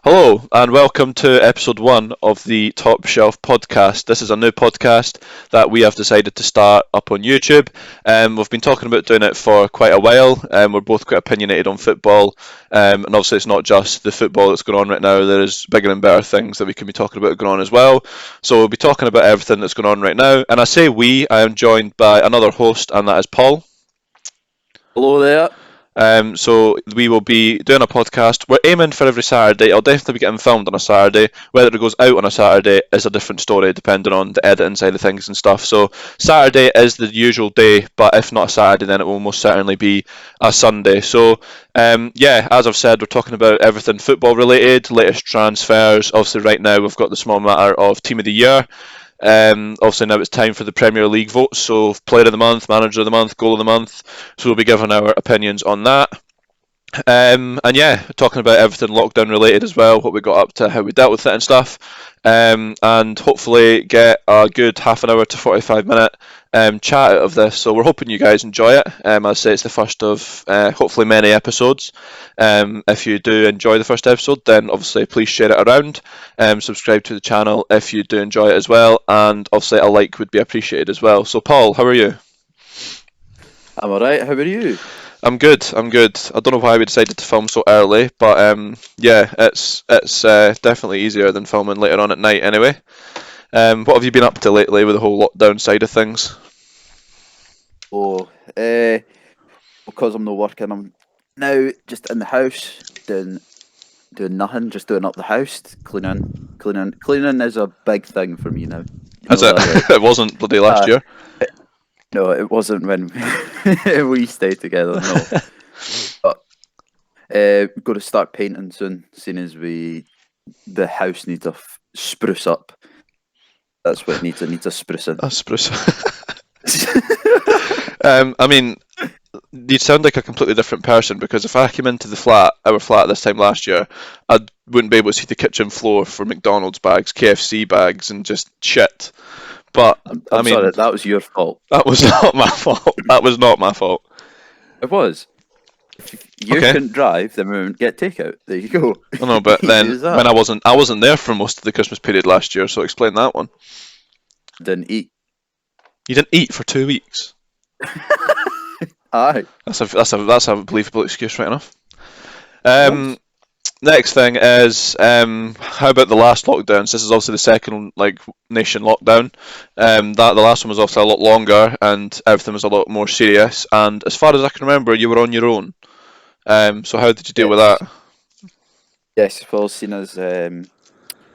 Hello, and welcome to episode one of the Top Shelf podcast. This is a new podcast that we have decided to start up on YouTube. We've been talking about doing it for quite a while. We're both quite opinionated on football, and obviously it's not just the football that's going on right now. There's bigger and better things that we can be talking about going on as well. So we'll be talking about everything that's going on right now. And I say we, I am joined by another host, and that is Paul. Hello there. So we will be doing a podcast. We're aiming for every Saturday. It'll definitely be getting filmed on a Saturday. Whether it goes out on a Saturday is a different story, depending on the editing side of things and stuff. So Saturday is the usual day, but if not a Saturday, then it will most certainly be a Sunday. So yeah, as I've said, we're talking about everything football related, latest transfers. Obviously, right now we've got the small matter of Team of the Year. Obviously now it's time for the Premier League votes, so Player of the Month, Manager of the Month, Goal of the Month. So we'll be giving our opinions on that. And yeah, talking about everything lockdown related as well, what we got up to, how we dealt with it and stuff. And hopefully get a good half an hour to 45-minute chat out of this. So we're hoping you guys enjoy it. As I say, it's the first of hopefully many episodes. If you do enjoy the first episode, then obviously please share it around. Subscribe to the channel if you do enjoy it as well. And obviously a like would be appreciated as well. So Paul, how are you? I'm alright, how are you? I'm good. I'm good. I don't know why we decided to film so early, but yeah, it's definitely easier than filming later on at night. Anyway, what have you been up to lately with the whole lockdown side of things? Oh, because I'm not working, I'm now just in the house doing nothing, just doing up the house, cleaning. Cleaning is a big thing for me now. You Is know it? that, right? It wasn't bloody last year. No, it wasn't when we stayed together, no. But we've got to start painting soon, seeing as the house needs a spruce up. That's what it needs. It needs a sprucing. A spruce. I mean, you sound like a completely different person because if I came into our flat this time last year, I wouldn't be able to see the kitchen floor for McDonald's bags, KFC bags, and just shit. But I'm sorry, that was your fault. that was not my fault. That was not my fault. It was. If you Okay. couldn't drive, then we wouldn't get takeout. There you go. I know, but then Easy as that. when I wasn't there for most of the Christmas period last year, so explain that one. Didn't eat. You didn't eat for 2 weeks. Aye. That's a believable excuse, right enough. Yes. Next thing is how about the last lockdowns? This is obviously the second nation lockdown. That the last one was obviously a lot longer and everything was a lot more serious. And as far as I can remember, you were on your own. So how did you deal with Yes. that? Yes, well, seen as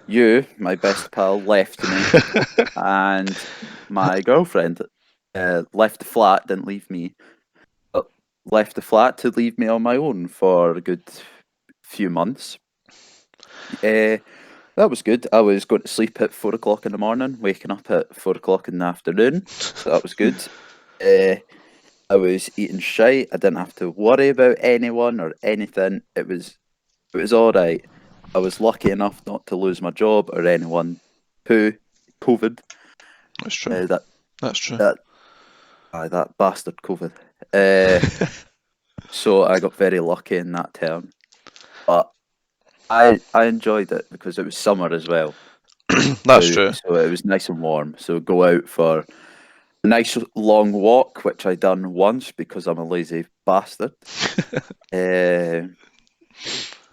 you, my best pal, left me, and my girlfriend left the flat, didn't leave me, but left the flat to leave me on my own for a good few months. That was good. I was going to sleep at 4 o'clock in the morning, waking up at 4 o'clock in the afternoon. So that was good. I was eating shite. I didn't have to worry about anyone or anything. It was all right. I was lucky enough not to lose my job or anyone who COVID. That's true. That That's true. that bastard COVID. So I got very lucky in that term. But I enjoyed it because it was summer as well. That's true. So it was nice and warm. So go out for a nice long walk, which I done once because I'm a lazy bastard.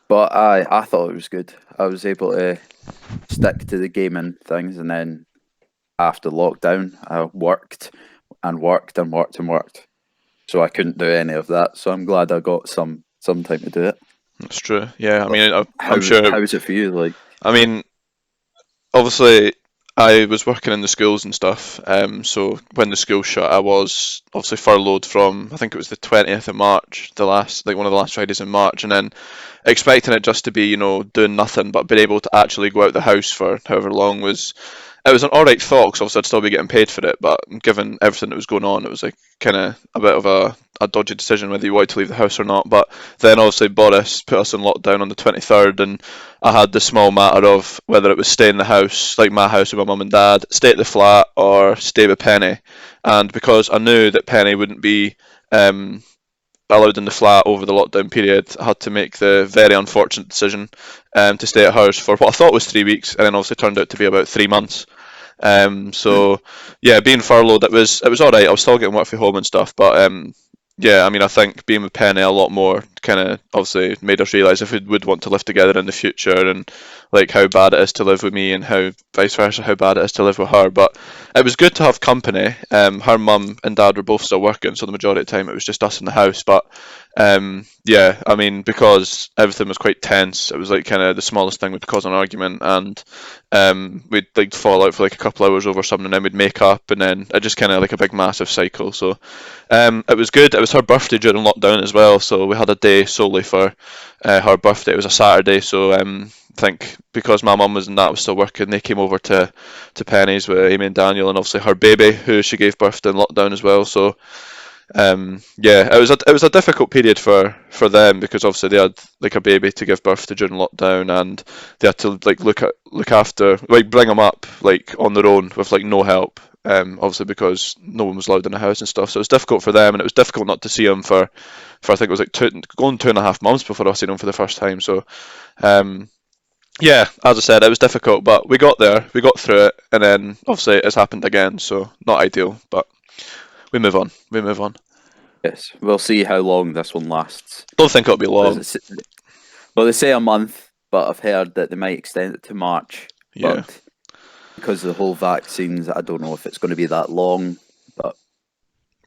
But I thought it was good. I was able to stick to the gaming things, and then after lockdown, I worked and worked and worked and worked. So I couldn't do any of that. So I'm glad I got some time to do it. That's true. Yeah, I mean, How I'm sure. How is it for you? Like, I mean, obviously, I was working in the schools and stuff. So when the school shut, I was obviously furloughed from I think it was the 20th of March, one of the last Fridays in March, and then expecting it just to be doing nothing, but being able to actually go out the house for however long it was an alright thought because obviously I'd still be getting paid for it, but given everything that was going on, it was like kind of a bit of a dodgy decision whether you wanted to leave the house or not. But then obviously Boris put us in lockdown on the 23rd, and I had the small matter of whether it was stay in the house, like my house with my mum and dad, stay at the flat, or stay with Penny. And because I knew that Penny wouldn't be allowed in the flat over the lockdown period, I had to make the very unfortunate decision to stay at hers for what I thought was 3 weeks, and then obviously turned out to be about 3 months. So yeah, being furloughed, it was all right. I was still getting work from home and stuff, but yeah, I mean, I think being with Penny a lot more kind of obviously made us realise if we would want to live together in the future, and like how bad it is to live with me, and how vice versa, how bad it is to live with her. But it was good to have company. Her mum and dad were both still working, so the majority of the time it was just us in the house. But yeah, I mean, because everything was quite tense, it was like kind of the smallest thing would cause an argument, and we'd like fall out for like a couple hours over something, and then we'd make up, and then it just kind of like a big massive cycle. So it was good. It was her birthday during lockdown as well, so we had a day solely for her birthday. It was a Saturday, so I think because my mum was was still working, they came over to Penny's with Amy and Daniel, and obviously her baby, who she gave birth to in lockdown as well. So yeah, it was a difficult period for them, because obviously they had like a baby to give birth to during lockdown, and they had to like look after, like bring them up like on their own with like no help. Obviously because no one was allowed in the house and stuff, so it was difficult for them, and it was difficult not to see them for I think it was like going 2.5 months before I seen them for the first time. So um, yeah, as I said, it was difficult, but we got there, we got through it, and then obviously it's happened again, so not ideal, but we move on. We move on. Yes, we'll see how long this one lasts. Don't think it'll be long. Well, they say a month, but I've heard that they might extend it to March. Yeah, But because of the whole vaccines, I don't know if it's going to be that long. But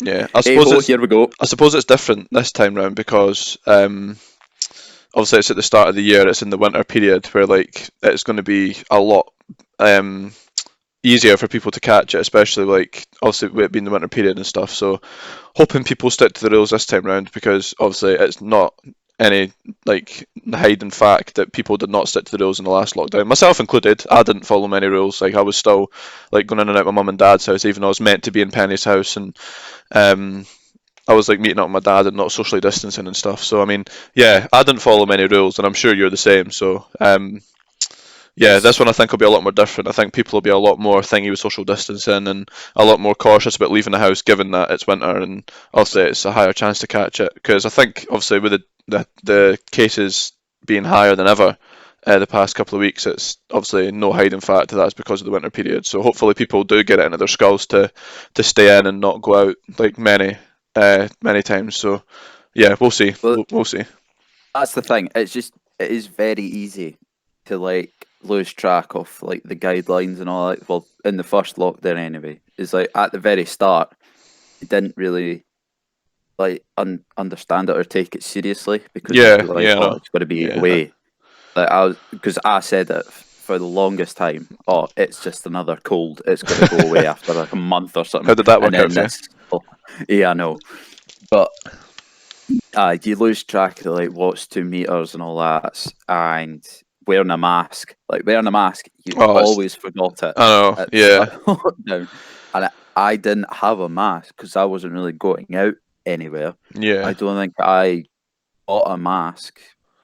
yeah. hey ho, here we go. I suppose it's different this time round because obviously it's at the start of the year. It's in the winter period where like it's going to be a lot um, easier for people to catch it, especially like obviously with it being the winter period and stuff. So hoping people stick to the rules this time round, because obviously it's not any like hiding fact that people did not stick to the rules in the last lockdown, myself included. I didn't follow many rules. Like I was still like going in and out my mum and dad's house, even though I was meant to be in Penny's house, and um, I was like meeting up with my dad and not socially distancing and stuff. So I mean, yeah, I didn't follow many rules, and I'm sure you're the same. So yeah, this Yes. one I think will be a lot more different. I think people will be a lot more thingy with social distancing, and a lot more cautious about leaving the house, given that it's winter, and obviously it's a higher chance to catch it. Because I think obviously with the cases being higher than ever the past couple of weeks, it's obviously no hiding fact that that's because of the winter period. So hopefully people do get it into their skulls to stay in and not go out like many times. So yeah, we'll see. Well, We'll see. that's the thing. It is very easy to like lose track of like the guidelines and all that. Well, in the first lockdown anyway, it's like at the very start, you didn't really like understand it or take it seriously because you'd be Yeah, like, yeah, oh, no, it's going to be yeah, away. Like because I said it for the longest time. Oh, it's just another cold. It's going to go away after like a month or How something. did that And work out then for you? this, oh, yeah, I know. But you lose track of like what's 2 meters and all that, and wearing a mask. Like wearing a mask, you Oh, always forgot it I know, at the yeah, start of lockdown, and I didn't have a mask because I wasn't really going out anywhere. yeah. I don't think I bought a mask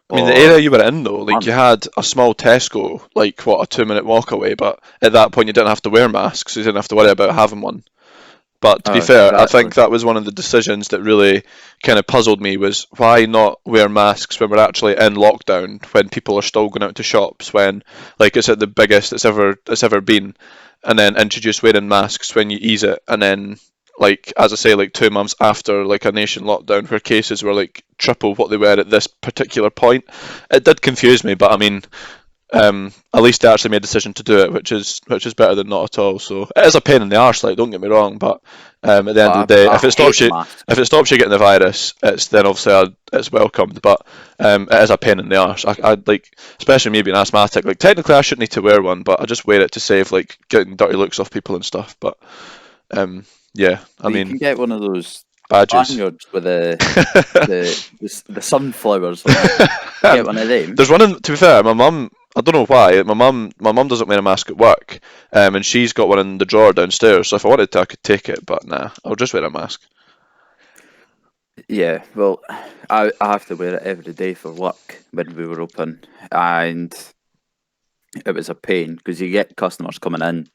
I mean, the for area you were in though, like you months. had a small Tesco, like what, a 2 minute walk away, but at that point you didn't have to wear masks, so you didn't have to worry about having one. But to be fair, I Exactly. think that was one of the decisions that really kind of puzzled me, was why not wear masks when we're actually in lockdown, when people are still going out to shops, when like it's at the biggest it's ever been, and then introduce wearing masks when you ease it, and then like as I say, like 2 months after like a nation lockdown where cases were like triple what they were at this particular point. It did confuse me, but I mean, at least they actually made a decision to do it, which is better than not at all. So it is a pain in the arse, like don't get me wrong, but at the end of the day, I hate if masks. it stops you getting the virus, it's then obviously it's welcomed. But it is a pain in the arse. I like, especially me being asthmatic. Like technically, I shouldn't need to wear one, but I just wear it to save like getting dirty looks off people and stuff. But um, yeah, I But you mean can get one of those badges. lanyards with the sunflowers on it. You get one of them. There's one in, to be fair, my mum. I don't know why. My mum doesn't wear a mask at work, and she's got one in the drawer downstairs. So if I wanted to, I could take it. But nah, I'll just wear a mask. Yeah, well, I have to wear it every day for work when we were open, and it was a pain because you get customers coming in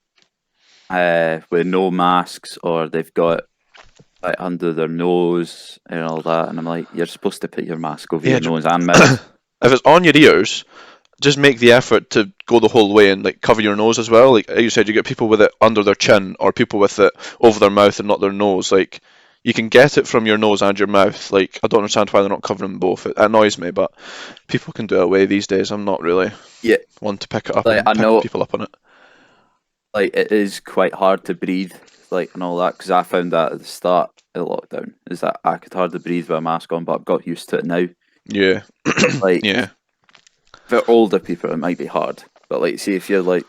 with no masks, or they've got like under their nose and all that, and I'm like, you're supposed to put your mask over Yeah, your nose and mouth. if it's on your ears, just make the effort to go the whole way and like cover your nose as well. Like you said, you get people with it under their chin or people with it over their mouth and not their nose. Like you can get it from your nose and your mouth. Like I don't understand why they're not covering both. It annoys me, but people can do it away these days. I'm not really Yeah, one to pick it up like and I pick know, people up on it. like it is quite hard to breathe, like and all that, because I found that at the start of lockdown is that I could hardly breathe with a mask on, but I've got used to it now. Yeah, Like yeah, for older people, it might be hard, but like, see if you're like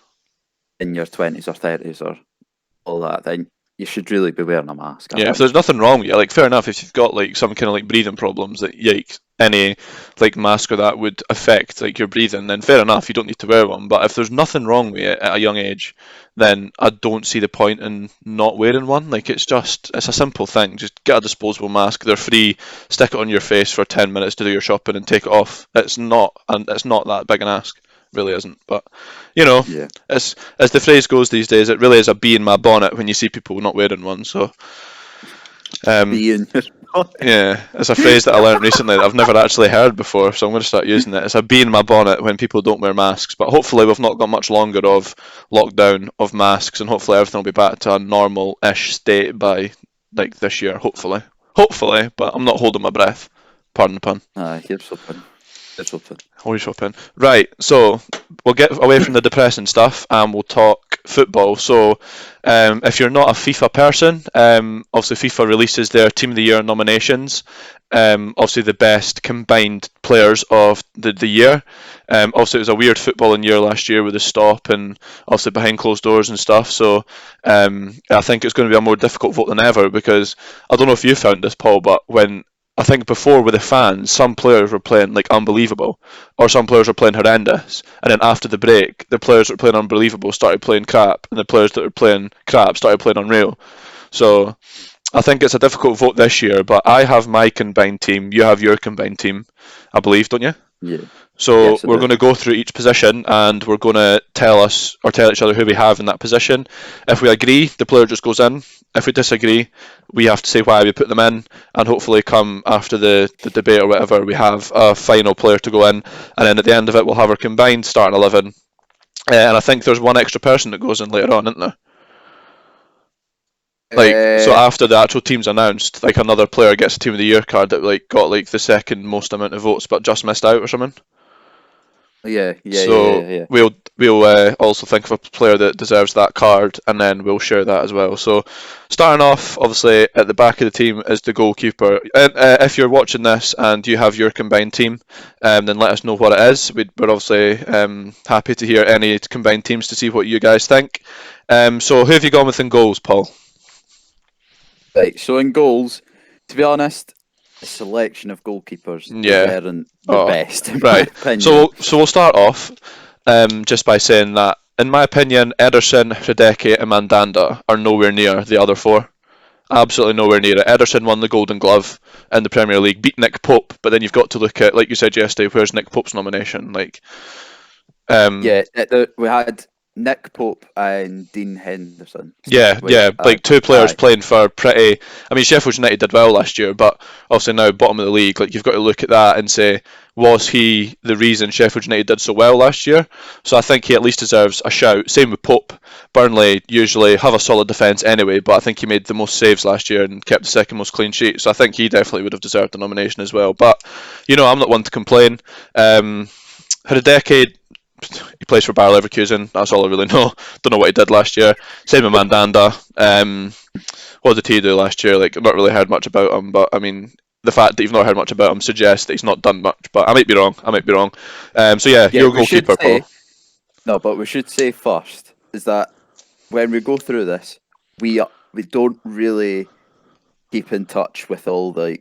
in your 20s or 30s or all that, then you should really be wearing a mask, I yeah. If think. there's nothing wrong with you, like fair enough. If you've got like some kind of like breathing problems that yikes any like mask or that would affect like your breathing, then fair enough. You don't need to wear one. But if there's nothing wrong with it at a young age, then I don't see the point in not wearing one. Like it's a simple thing. Just get a disposable mask. They're free. Stick it on your face for 10 minutes to do your shopping and take it off. It's not that big an ask. Really isn't. But you know, Yeah, as the phrase goes these days, it really is a bee in my bonnet when you see people not wearing one. So um, be in your yeah, it's a phrase that I learned recently that I've never actually heard before, so I'm going to start using it. It's a bee in my bonnet when people don't wear masks, but hopefully we've not got much longer of lockdown of masks, and hopefully everything will be back to a normal-ish state by like this year. Hopefully, but I'm not holding my breath. Pardon the pun. here's something. Here's something. Always shopping. Right, so we'll get away from the depressing stuff and we'll talk football. So, if you're not a FIFA person, obviously FIFA releases their Team of the Year nominations. Obviously, the best combined players of the year. Obviously, it was a weird footballing year last year with the stop and obviously behind closed doors and stuff. So, I think it's going to be a more difficult vote than ever because I don't know if you found this, Paul, but when I think before with the fans, some players were playing like unbelievable, or some players were playing horrendous, and then after the break, the players that were playing unbelievable started playing crap, and the players that were playing crap started playing unreal. So I think it's a difficult vote this year, but I have my combined team, you have your combined team, I believe, don't you? Yeah. So Yes, I we're do. going to go through each position and we're going to tell each other who we have in that position. If we agree, the player just goes in. If we disagree, we have to say why we put them in, and hopefully come after the debate or whatever, we have a final player to go in, and then at the end of it, we'll have our combined starting 11. And I think there's one extra person that goes in later on, isn't there? Like, so Uh, after the actual team's announced, like another player gets a Team of the Year card that like got like the second most amount of votes, but just missed out or something. So yeah. we'll also think of a player that deserves that card, and then we'll share that as well. So starting off, obviously at the back of the team is the goalkeeper. If you're watching this and you have your combined team, then let us know what it is. We're obviously happy to hear any combined teams to see what you guys think. So who have you gone with in goals, Paul? Right. So in goals, to be honest, the selection of goalkeepers they Yeah. weren't the Oh, best in my right. opinion. So we'll start off just by saying that, in my opinion, Ederson, Hideki, and Mandanda are nowhere near the other four. Absolutely nowhere near it. Ederson won the Golden Glove in the Premier League, beat Nick Pope, but then you've got to look at, like you said yesterday, where's Nick Pope's nomination? Like, um, Yeah, we had Nick Pope and Dean Henderson. yeah, like two players Aye, playing for pretty. I mean, Sheffield United did well last year, but obviously now bottom of the league. Like you've got to look at that and say, was he the reason Sheffield United did so well last year? So I think he at least deserves a shout. Same with Pope. Burnley usually have a solid defence anyway, but I think he made the most saves last year and kept the second most clean sheet. So I think he definitely would have deserved the nomination as well. But I'm not one to complain. Had a decade. He plays for Bayer Leverkusen. That's all I really know. Don't know what he did last year. Same with Mandanda. What did he do last year? Like, I've not really heard much about him. But I mean, the fact that you've not heard much about him suggests that he's not done much. But I might be wrong. So yeah, yeah. your goalkeeper, Paul. But we should say first is that when we go through this, we don't really keep in touch with all the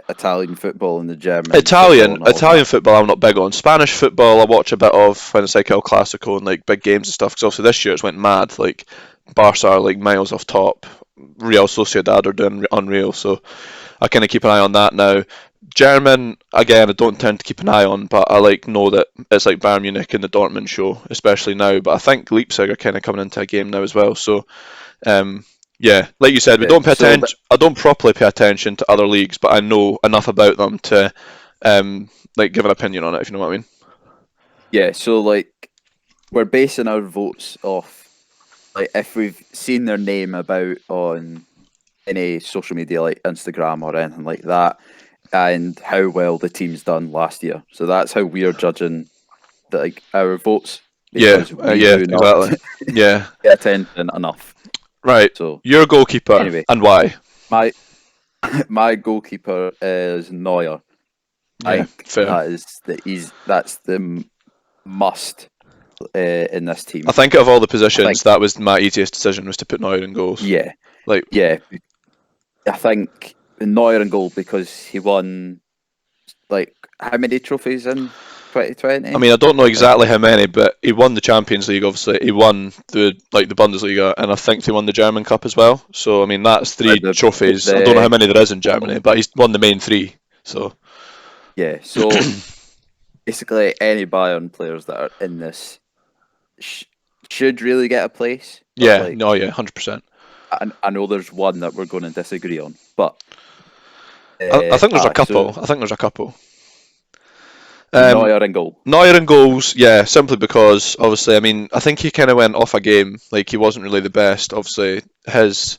Italian football and the German football and all Italian that. football, I'm not big on. Spanish football, I watch a bit of when it's like El Clasico and like big games and stuff. Because obviously this year it's went mad. Like Barca are like miles off top. Real Sociedad are doing unreal. So I kind of keep an eye on that now. German, again, I don't tend to keep an eye on, but I like know that it's like Bayern Munich and the Dortmund show, especially now. But I think Leipzig are kind of coming into a game now as well. So um, Yeah, like you said, we Yeah. don't pay attention. I don't properly pay attention to other leagues, but I know enough about them to like give an opinion on it. If you know what I mean. Yeah. So like we're basing our votes off like if we've seen their name about on any social media like Instagram or anything like that, and how well the team's done last year. So that's how we're judging like our votes Yeah, because we yeah, do not exactly. Yeah, pay attention enough. right. So Your goalkeeper anyway, and why? my my goalkeeper is Neuer. I Yeah, think fair. that's the must in this I team. think of all the I think positions, that was my easiest decision was to put Neuer in goals. yeah, Like, yeah. I think Neuer in goal because he won like how many trophies in I 2020? mean, I don't know Like exactly how many, but he won the Champions League. Obviously, he won the Bundesliga, and I think he won the German Cup as well. So, I mean, that's like three trophies. I don't know how the many there is in Germany, but he's won the main three. So, yeah. So basically, any Bayern players that are in this sh- should really get a place. But yeah, like, no, yeah, 100%. I know there's one that we're going to disagree on. But I think there's a so couple. I think there's a couple. Um, Neuer in goal. Neuer in goals, yeah, simply because obviously, I mean, I think he kind of went off a game. Like he wasn't really the best. Obviously, his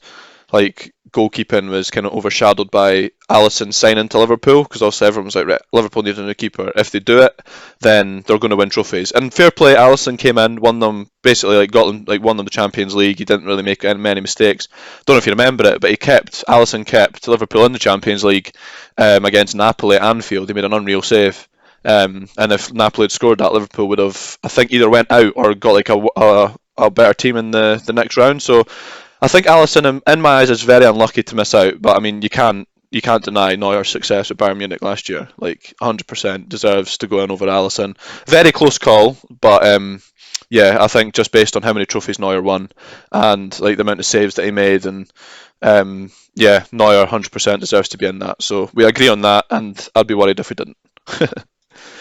like goalkeeping was kind of overshadowed by Alisson signing to Liverpool because also everyone was like, right, Liverpool need a new keeper. If they do it, then they're going to win trophies. And fair play, Alisson came in, won them basically like got them like won them the Champions League. He didn't really make many mistakes. Don't know if you remember it, but Alisson kept Liverpool in the Champions League against Napoli at Anfield. He made an unreal save. And if Napoli had scored that, Liverpool would have, I think, either went out or got like a better team in the next round. So I think Alisson, in my eyes, is very unlucky to miss out. But I mean, you can't deny Neuer's success at Bayern Munich last year. Like 100% deserves to go in over Alisson. Very close call, but yeah, I think just based on how many trophies Neuer won and like the amount of saves that he made, and yeah, Neuer 100% deserves to be in that. So we agree on that, and I'd be worried if we didn't.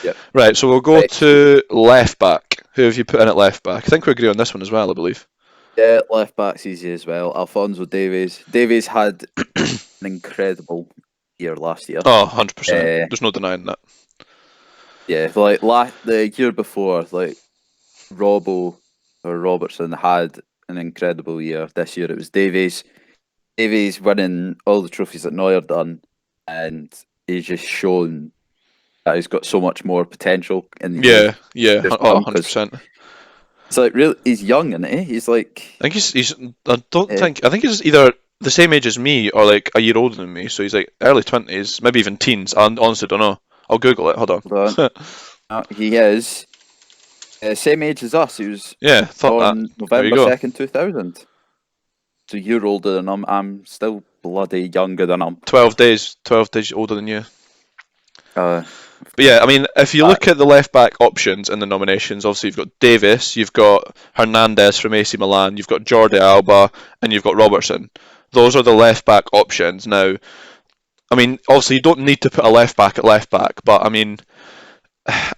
Yep. Right, so we'll go Right. So to left back. Who have you put in at left back? I think we agree on this one as well, I believe. yeah, left back's easy as well. Alfonso Davies. Davies had an incredible year last year. Oh, 100%. Uh, There's no denying that. yeah, the year before, like Robbo or Robertson had an incredible year. This year it was Davies. Davies winning all the trophies that Neuer done, and he's just shown that he's got so much more potential in the years Yeah, yeah, just oh, come because 100%. it's like really he's young, isn't he? He's like I think I don't uh, think, I think he's either the same age as me or like a year older than me. So he's like early 20s, maybe even teens. I honestly don't know. I'll Google it. Hold on. hold on. He is same age as us. He was Yeah, thought that. born There you November go. 2000. So you're older than him. I'm still bloody younger than him. 12 days older than you. Uh, But yeah, I mean, if you uh, look at the left back options in the nominations, obviously you've got Davis, you've got Hernandez from AC Milan, you've got Jordi Alba, and you've got Robertson. Those are the left back options. Now, I mean, obviously you don't need to put a left back at left back, but I mean,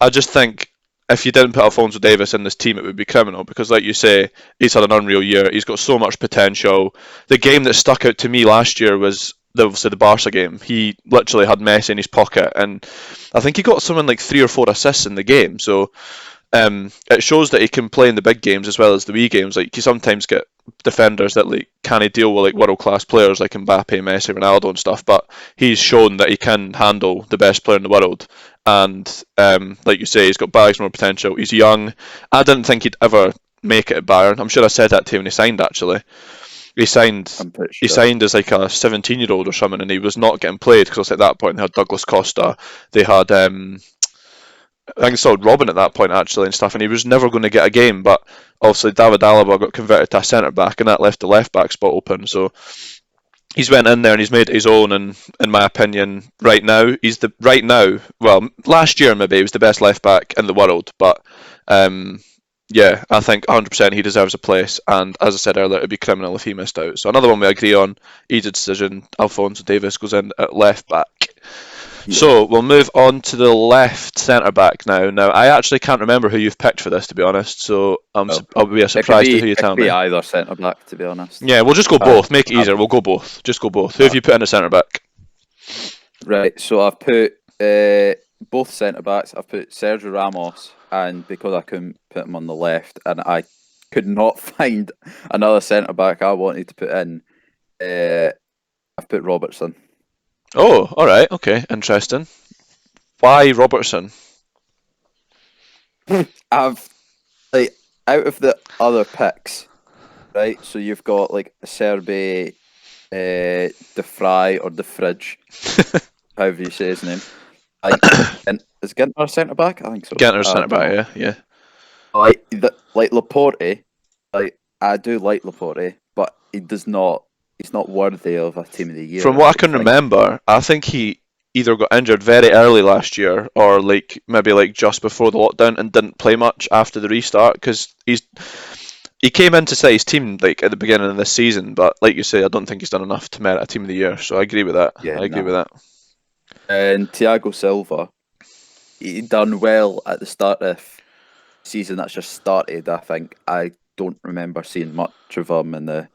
I just think if you didn't put Alfonso Davis in this team, it would be criminal because, like you say, he's had an unreal year. He's got so much potential. The game that stuck out to me last year was obviously the Barca game. He literally had Messi in his pocket, and I think he got something like 3 or 4 assists in the game. So it shows that he can play in the big games as well as the wee games. Like you sometimes get defenders that like can't deal with like world class players like Mbappe, Messi, Ronaldo, and stuff. But he's shown that he can handle the best player in the world. And like you say, he's got bags more potential. He's young. I didn't think he'd ever make it at Bayern. I'm sure I said that to him when he signed. Actually, he signed. I'm pretty He sure. signed as like a 17-year-old or something, and he was not getting played because at that point they had Douglas Costa, they had I think so Robin at that point actually and stuff, and he was never going to get a game. But obviously David Alaba got converted to a centre back, and that left the left back spot open. So he's went in there and he's made it his own. And in my opinion, right now. Well, last year maybe he was the best left back in the world, but yeah, I think 100% he deserves a place. And as I said earlier, it'd be criminal if he missed out. So another one we agree on. Easy decision. Alfonso Davis goes in at left back. Yeah. So we'll move on to the left centre back now. Now I actually can't remember who you've picked for this, to be honest. So Well, I'll be a it could surprise to be who you it tell could be me. either centre back, to be honest. Yeah, we'll just go I've, both. Make it I've, easier. We'll go both. Just go both. Who have uh, you put in a centre back? right, so I've put both centre backs. I've put Sergio Ramos, and because I couldn't put him on the left, and I could not find another centre back I wanted to put in, I've put Robertson. Oh, all right. Okay, interesting. Why Robertson? I've like out of the other picks, right? So you've got like Serbe, De Fry or the Fridge, however you say his name. Like, and is Ginter a centre back? I think so. Ginter's I centre don't back. know. Yeah, yeah. Like Laporte, like I do like Laporte, but he does not. He's not worthy of a team of the year. From I what I don't can think. remember, I think he either got injured very early last year or like maybe like just before the lockdown and didn't play much after the restart because he came in to set his team like at the beginning of this season, but like you say, I don't think he's done enough to merit a team of the year. So I agree with that. Yeah, I agree with no. that. And Thiago Silva, he done well at the start of season that's just started. I think I don't remember seeing much of him in the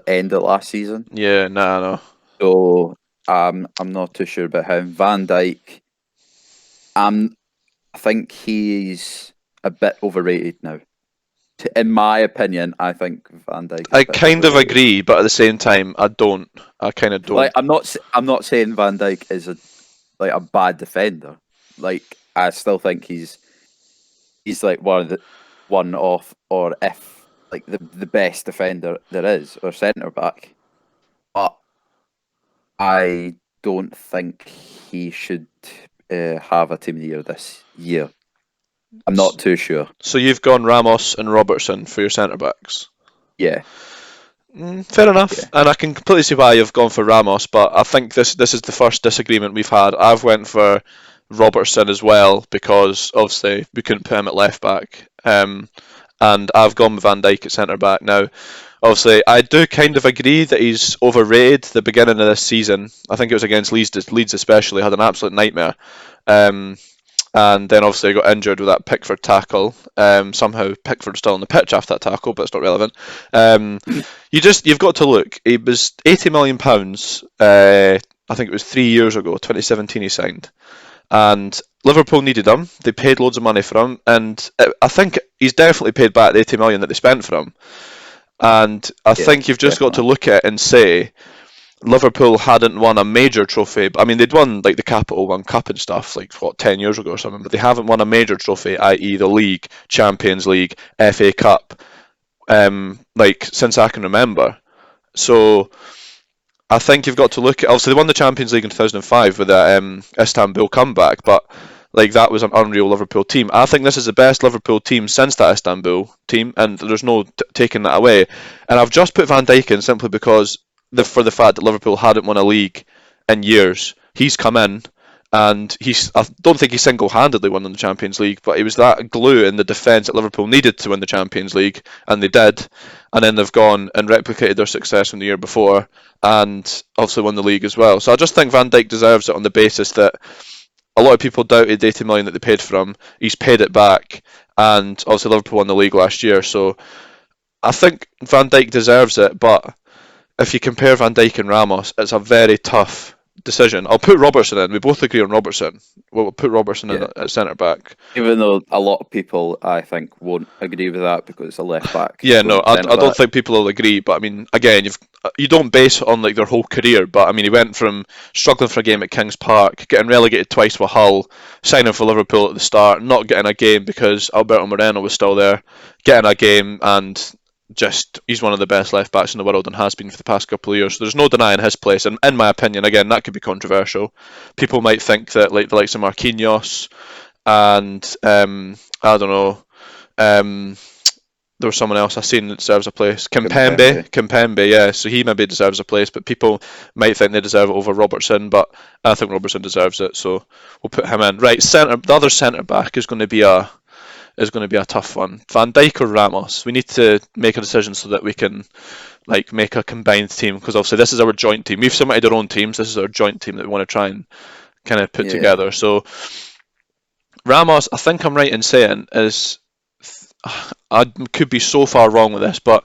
end of last season. Yeah, nah, no. So I'm not too sure about him. Van Dijk, I think he's a bit overrated now. In my opinion, I think Van Dijk is I a bit kind of overrated. agree, but at the same time, I don't. I kind of Like don't. I'm not saying Van Dijk is a bad defender. Like I still think he's like one off or if like the best defender there is or centre back. But I don't think he should have a team of the year this year. I'm not too sure. So you've gone Ramos and Robertson for your centre backs. Yeah, Fair enough, yeah, and I can completely see why you've gone for Ramos, but I think this is the first disagreement we've had. I've went for Robertson as well because obviously we couldn't put him at left back, and I've gone with Van Dijk at centre back. Now, obviously, I do kind of agree that he's overrated. The beginning of this season, I think it was against Leeds especially, had an absolute nightmare. Um, and then obviously got injured with that Pickford tackle. Somehow Pickford's still on the pitch after that tackle, but it's not relevant. Um, you've got to look. He was £80 million. I think it was 3 years ago, 2017. He signed, and Liverpool needed him. They paid loads of money for him, and I think he's definitely paid back the 80 million that they spent for him. And I yeah, think you've just got to definitely. look at it and say Liverpool hadn't won a major trophy. I mean, they'd won like the Capital One Cup and stuff, like what 10 years ago or something, but they haven't won a major trophy, i.e., the league, Champions League, FA Cup, like since I can remember. So I think you've got to look at. Obviously, they won the Champions League in 2005 with the Istanbul comeback, but like that was an unreal Liverpool team. I think this is the best Liverpool team since that Istanbul team, and there's no taking that away. And I've just put Van Dijk in simply because for the fact that Liverpool hadn't won a league in years. He's come in and I don't think he single-handedly won in the Champions League, but he was that glue in the defence that Liverpool needed to win the Champions League, and they did. And then they've gone and replicated their success from the year before, and obviously won the league as well. So I just think Van Dijk deserves it on the basis that a lot of people doubted the 80 million that they paid for him. He's paid it back, and obviously Liverpool won the league last year. So I think Van Dijk deserves it, but if you compare Van Dijk and Ramos, it's a very tough decision. I'll put Robertson in. We both agree on Robertson. We'll put Robertson in Yeah. at centre back. Even though a lot of people, I think, won't agree with that because it's a left back Yeah, no, going I centre don't back. think people will agree. But I mean, again, you don't base it on like their whole career. But I mean, he went from struggling for a game at Kings Park, getting relegated twice with Hull, signing for Liverpool at the start, not getting a game because Alberto Moreno was still there, getting a game, and just he's one of the best left backs in the world and has been for the past couple of years. So there's no denying his place. And in my opinion, again, that could be controversial. People might think that like the likes of Marquinhos and I don't know. Um, there was someone else I seen that deserves a place. Kimpembe. Kimpembe, yeah. So he maybe deserves a place, but people might think they deserve it over Robertson. But I think Robertson deserves it, so we'll put him in. Right, centre. The other centre back is going to be a tough one. Van Dijk or Ramos? We need to make a decision so that we can like make a combined team, because obviously this is our joint team. We've submitted our own teams. This is our joint team that we want to try and kind of put Yeah. together. So Ramos, I think I'm right in saying, is I could be so far wrong with this, but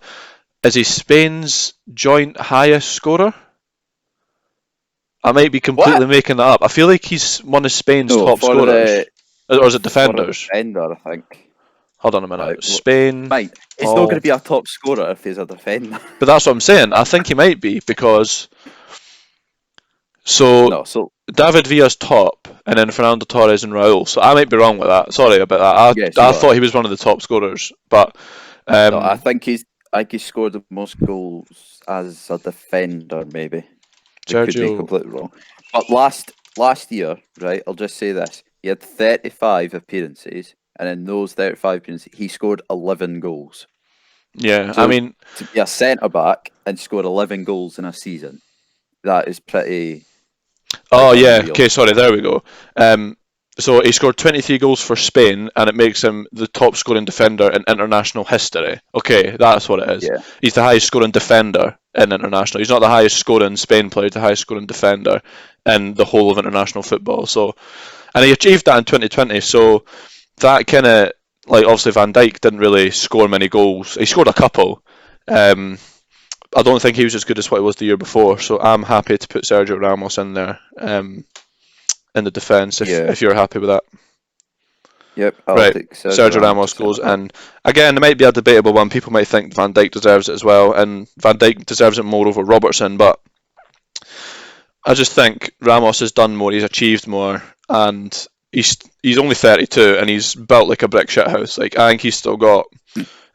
is he Spain's joint highest scorer? I might be What? completely making that up. I feel like he's one of Spain's No, top scorers. Or is it for a defenders? defender, I think. Hold on a Right. minute. Spain. Mate, he's not going Oh, to be a top scorer if he's a defender. but that's what I'm saying. I think he might be, because so No, so David Villa's top, and then Fernando Torres and Raul. So I might be wrong with that. Sorry about yes, that. I you are. thought he was one of the top scorers, but No, I um, think he scored the most goals as a defender. Maybe we could be Sergio. completely wrong. But last year, right? I'll just say this: he had 35 appearances, and in those 35 appearances, he scored 11 goals. Yeah, I So mean, to be a centre back and score 11 goals in a season, that is pretty oh yeah. unreal. Okay, sorry. There we go. So he scored 23 goals for Spain, and it makes him the top scoring defender in international history. Okay, that's what it is. Yeah, He's the highest scoring defender in international. He's not the highest scoring Spain player. He's the highest scoring defender in the whole of international football. So, and he achieved that in 2020. So that kind of, like, obviously Van Dijk didn't really score many goals. He scored a couple. Um, I don't think he was as good as what he was the year before. So I'm happy to put Sergio Ramos in there. In the defence, yeah, if you're happy with that. yep. I'll Right, take Sergio Sergio Ramos Ramos to centre goes, back. and again, there might be a debatable one. People might think Van Dijk deserves it as well, and Van Dijk deserves it more over Robertson, but I just think Ramos has done more, he's achieved more, and he's only 32, and he's built like a brick shithouse. Like, I think he's still got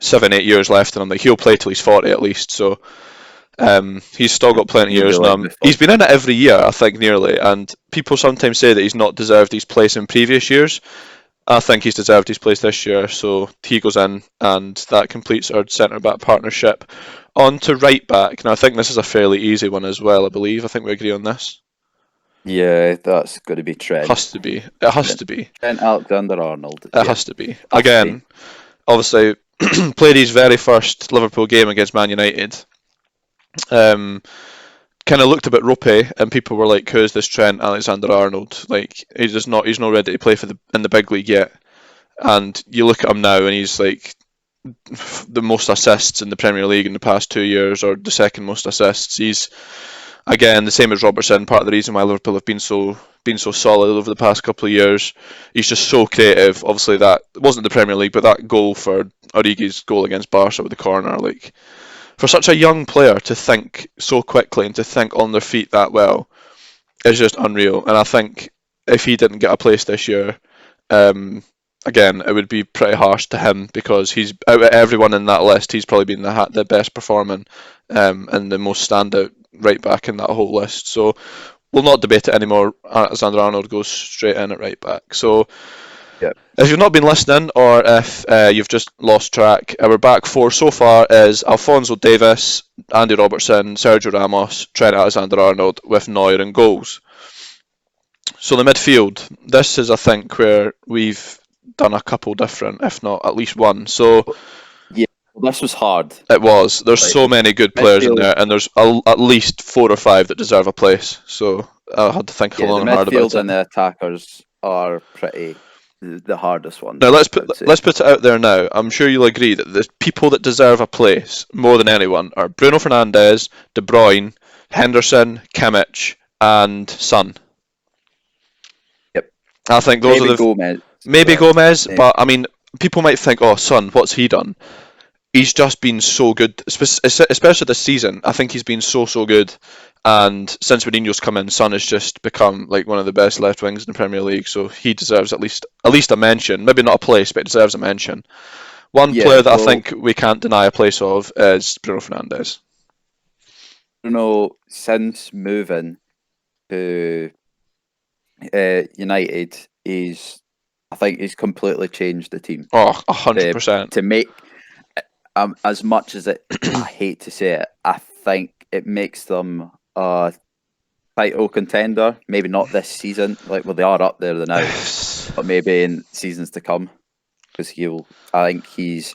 7, 8 years left in him. Like, he'll play till he's 40 at least. So he's still got plenty of Maybe a years in little him. bit He's been faster. in it every year, I think, nearly, and people sometimes say that he's not deserved his place in previous years. I think he's deserved his place this year, so he goes in, and that completes our centre back partnership. On to right back. Now, I think this is a fairly easy one as well, I believe. I think we agree on this. Yeah, that's going to be Trent. Has to be. It has Trent, to be. Trent Alexander-Arnold. It Yeah, has to be. has to be. Again, obviously, played his very first Liverpool game against Man United. Um, kind of looked a bit ropey, and people were like, "Who's this Trent Alexander-Arnold? Like, he's not ready to play for in the big league yet." And you look at him now, and he's like the most assists in the Premier League in the past 2 years, or the second most assists. He's again the same as Robertson. Part of the reason why Liverpool have been so solid over the past couple of years. He's just so creative. Obviously, that wasn't the Premier League, but that goal for Origi's goal against Barca with the corner, like, for such a young player to think so quickly and to think on their feet that well, is just unreal. And I think if he didn't get a place this year, um, again, it would be pretty harsh to him, because he's out of everyone in that list. He's probably been the best performing, and the most standout right back in that whole list. So we'll not debate it anymore. Alexander Arnold goes straight in at right back. So Yeah. if you've not been listening, or if you've just lost track, our back four so far is Alphonso Davies, Andy Robertson, Sergio Ramos, Trent Alexander-Arnold, with Neuer in goals. So the midfield, this is, I think, where we've done a couple different, if not at least one. So Yeah, well, this was hard. it was. There's Like so many good players in midfield, there, and there's at least 4 or 5 that deserve a place. So I had to think yeah, the long and hard about midfield it. and the attackers are pretty the hardest Now ones, let's I put would say. let's put it out there now. I'm sure you'll agree that the people that deserve a place more than anyone are Bruno Fernandes, De Bruyne, Henderson, Kimmich, and Son. Yep. I think those are Maybe the Gomez as maybe well. Gomez, Yeah, but I mean, people might think, "Oh, Son, what's he done?" He's just been so good, especially this season. I think he's been so good, and since Mourinho's come in, Son has just become like one of the best left wings in the Premier League. So he deserves at least a mention. Maybe not a place, but he deserves a mention. One yeah. player that I Well, think we can't deny a place of is Bruno Fernandes. Bruno, since moving to United, I think he's completely changed the team Oh, 100%. to make as much as I hate to say it, I think it makes them a title contender. Maybe not this season, well, they are up there now, but maybe in seasons to come, because I think he's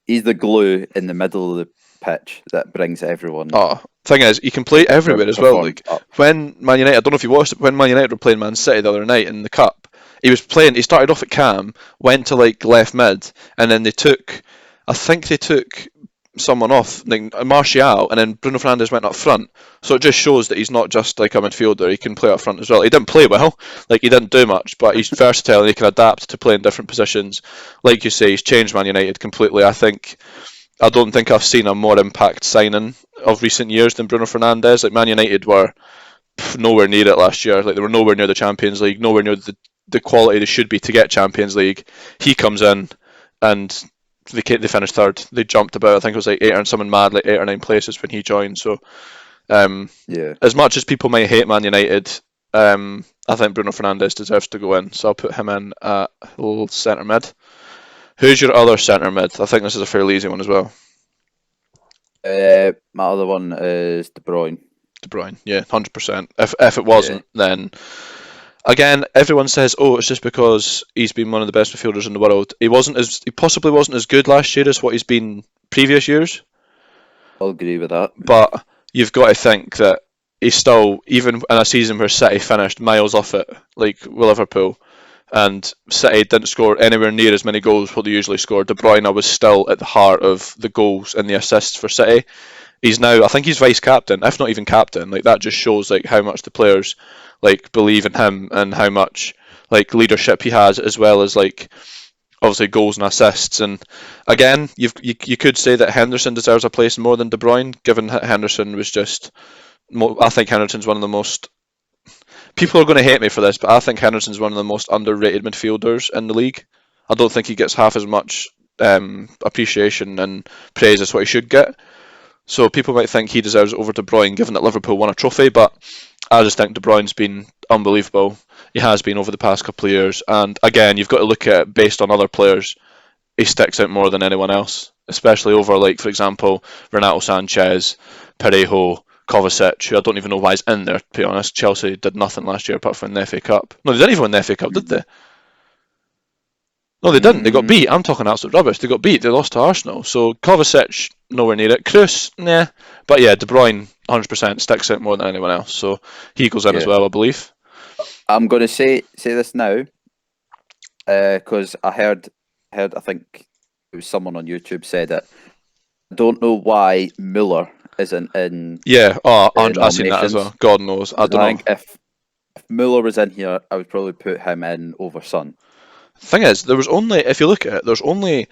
the glue in the middle of pitch that brings everyone Oh, thing is, you can play everywhere as well. perform Like up. when Man United, I don't know if you watched it, when Man United were playing Man City the other night in the cup. He was playing. He started off at cam, went to like left mid, and then I think they took someone off, like Martial, and then Bruno Fernandes went up front. So it just shows that he's not just like a midfielder; he can play up front as well. He didn't play well, like he didn't do much, but he's versatile and he can adapt to play in different positions. Like you say, he's changed Man United completely. I don't think I've seen a more impact signing of recent years than Bruno Fernandes. Like Man United were nowhere near it last year. Like they were nowhere near the Champions League, nowhere near the quality they should be to get Champions League. He comes in and they finished third. They jumped about. I think it was like like 8 or 9 places when he joined. So Yeah. as much as people might hate Man United, I think Bruno Fernandes deserves to go in. So I'll put him in at centre mid. Who's your other centre mid? I think this is a fairly easy one as well. My other one is De Bruyne. De Bruyne, yeah, 100%. If it Yeah. wasn't, then again, everyone says, "Oh, it's just because he's been one of the best midfielders in the world." He possibly wasn't as good last year as what he's been previous years. I'll agree with that. But you've got to think that he's still, even in a season where City finished miles off it, like with Liverpool, and City didn't score anywhere near as many goals what they usually score. De Bruyne was still at the heart of the goals and the assists for City. He's now, I think he's vice captain, if not even captain. Like that just shows like how much the players like believe in him and how much like leadership he has, as well as like obviously goals and assists. And again, you could say that Henderson deserves a place more than De Bruyne, given that Henderson was just. I think Henderson's one of the most. People are going to hate me for this, but I think Henderson's one of the most underrated midfielders in the league. I don't think he gets half as much appreciation and praise as what he should get. So people might think he deserves it over De Bruyne, given that Liverpool won a trophy, but I just think De Bruyne's been unbelievable. He has been over the past couple of years, and again, you've got to look at it based on other players. He sticks out more than anyone else, especially over, like, for example, Renato Sanchez, Parejo, Kovacic, who I don't even know why he's in there, to be honest. Chelsea did nothing last year apart from the FA Cup. No, they didn't even win the FA Cup, did they? No, they didn't. They got beat. I'm talking absolute rubbish. They got beat. They lost to Arsenal. So Kovacic, nowhere near it. Kroos, nah. But yeah, De Bruyne, 100% sticks out more than anyone else. So he goes in as well, I believe. I'm going to say this now because I heard. I think it was someone on YouTube said it. I don't know why Muller isn't in. Yeah. Oh, I've seen that as well. God knows. I don't think know. if Muller was in here, I would probably put him in over Son. Thing is, there was only, if you look at it, there's only,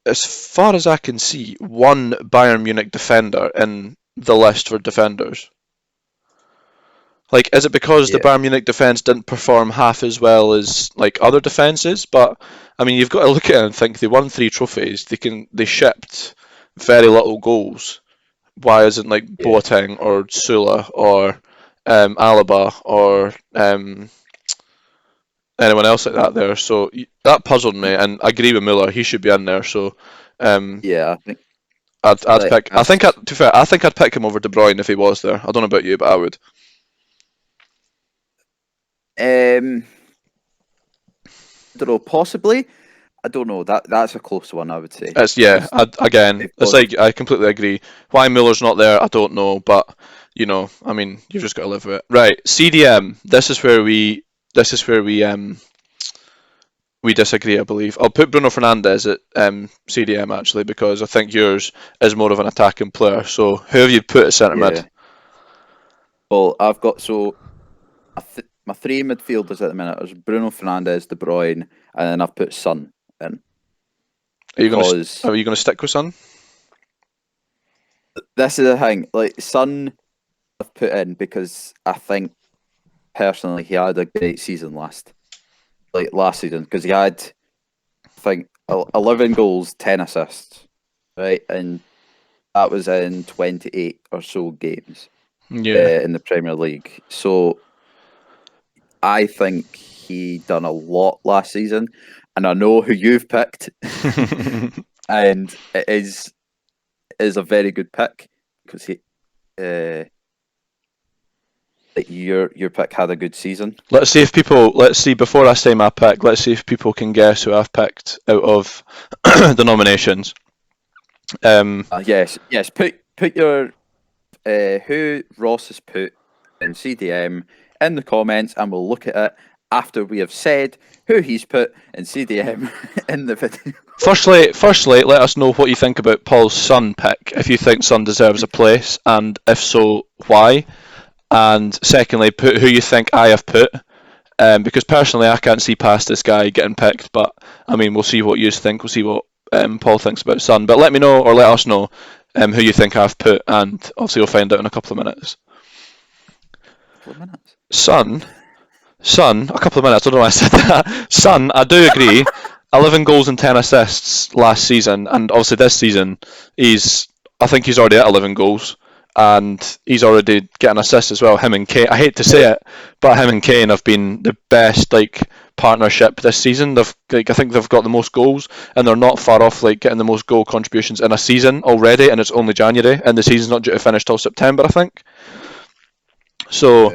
as far as I can see, one Bayern Munich defender in the list for defenders. Like, is it because the Bayern Munich defence didn't perform half as well as like other defences? But I mean, you've got to look at it and think they won 3 trophies. They shipped very little goals. Why isn't like Boateng or Sula or Alaba or anyone else like that there? So that puzzled me, and I agree with Miller. He should be in there. So I think I'd pick. I think to be fair, I think I'd pick him over De Bruyne if he was there. I don't know about you, but I would. I don't know. Possibly. I don't know. That's a close one, I would say. It's like I completely agree. Why Miller's not there, I don't know, but I mean, you've just got to live with it. Right, CDM. This is where we disagree, I believe. I'll put Bruno Fernandes at CDM actually because I think yours is more of an attacking player. So who have you put at centre mid? Well, I've got my 3 midfielders at the minute is Bruno Fernandes, De Bruyne, and then I've put Son in. Are you going to stick with Son? This is the thing. Like Son, I've put in because I think personally he had a great season last season because he had, I think, 11 goals, 10 assists, right, and that was in 28 or so games. In the Premier League. So I think he done a lot last season, and I know who you've picked, and it is a very good pick because your pick had a good season. Let's see before I say my pick. Let's see if people can guess who I've picked out of the nominations. Yes. Put your who Ross has put in CDM in the comments, and we'll look at it after we have said who he's put in CDM in the video. Firstly, let us know what you think about Paul's Son pick. If you think Son deserves a place, and if so, why? And secondly, put who you think I have put. Because personally, I can't see past this guy getting picked. But I mean, we'll see what you think. We'll see what Paul thinks about Son. But let me know, or let us know, who you think I've put, and obviously we'll find out in a couple of minutes. Son, a couple of minutes. I don't know why I said that. Son, I do agree. 11 goals and 10 assists last season, and obviously this season, I think he's already at 11 goals, and he's already getting assists as well. Him and Kane, I hate to say it, but him and Kane have been the best partnership this season. I think they've got the most goals, and they're not far off getting the most goal contributions in a season already, and it's only January, and the season's not due to finish till September, I think. So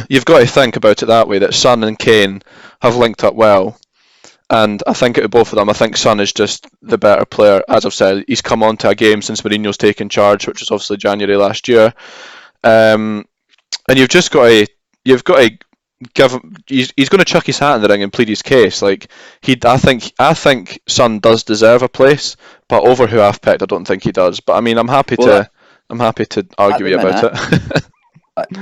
you've got to think about it that way, that Son and Kane have linked up well. And I think out of both of them, I think Son is just the better player. As I've said, he's come on to a game since Mourinho's taken charge, which was obviously January last year. And you've got to give him. He's going to chuck his hat in the ring and plead his case. I think Son does deserve a place, but over who I've picked, I don't think he does. But I mean, I'm happy to argue about it.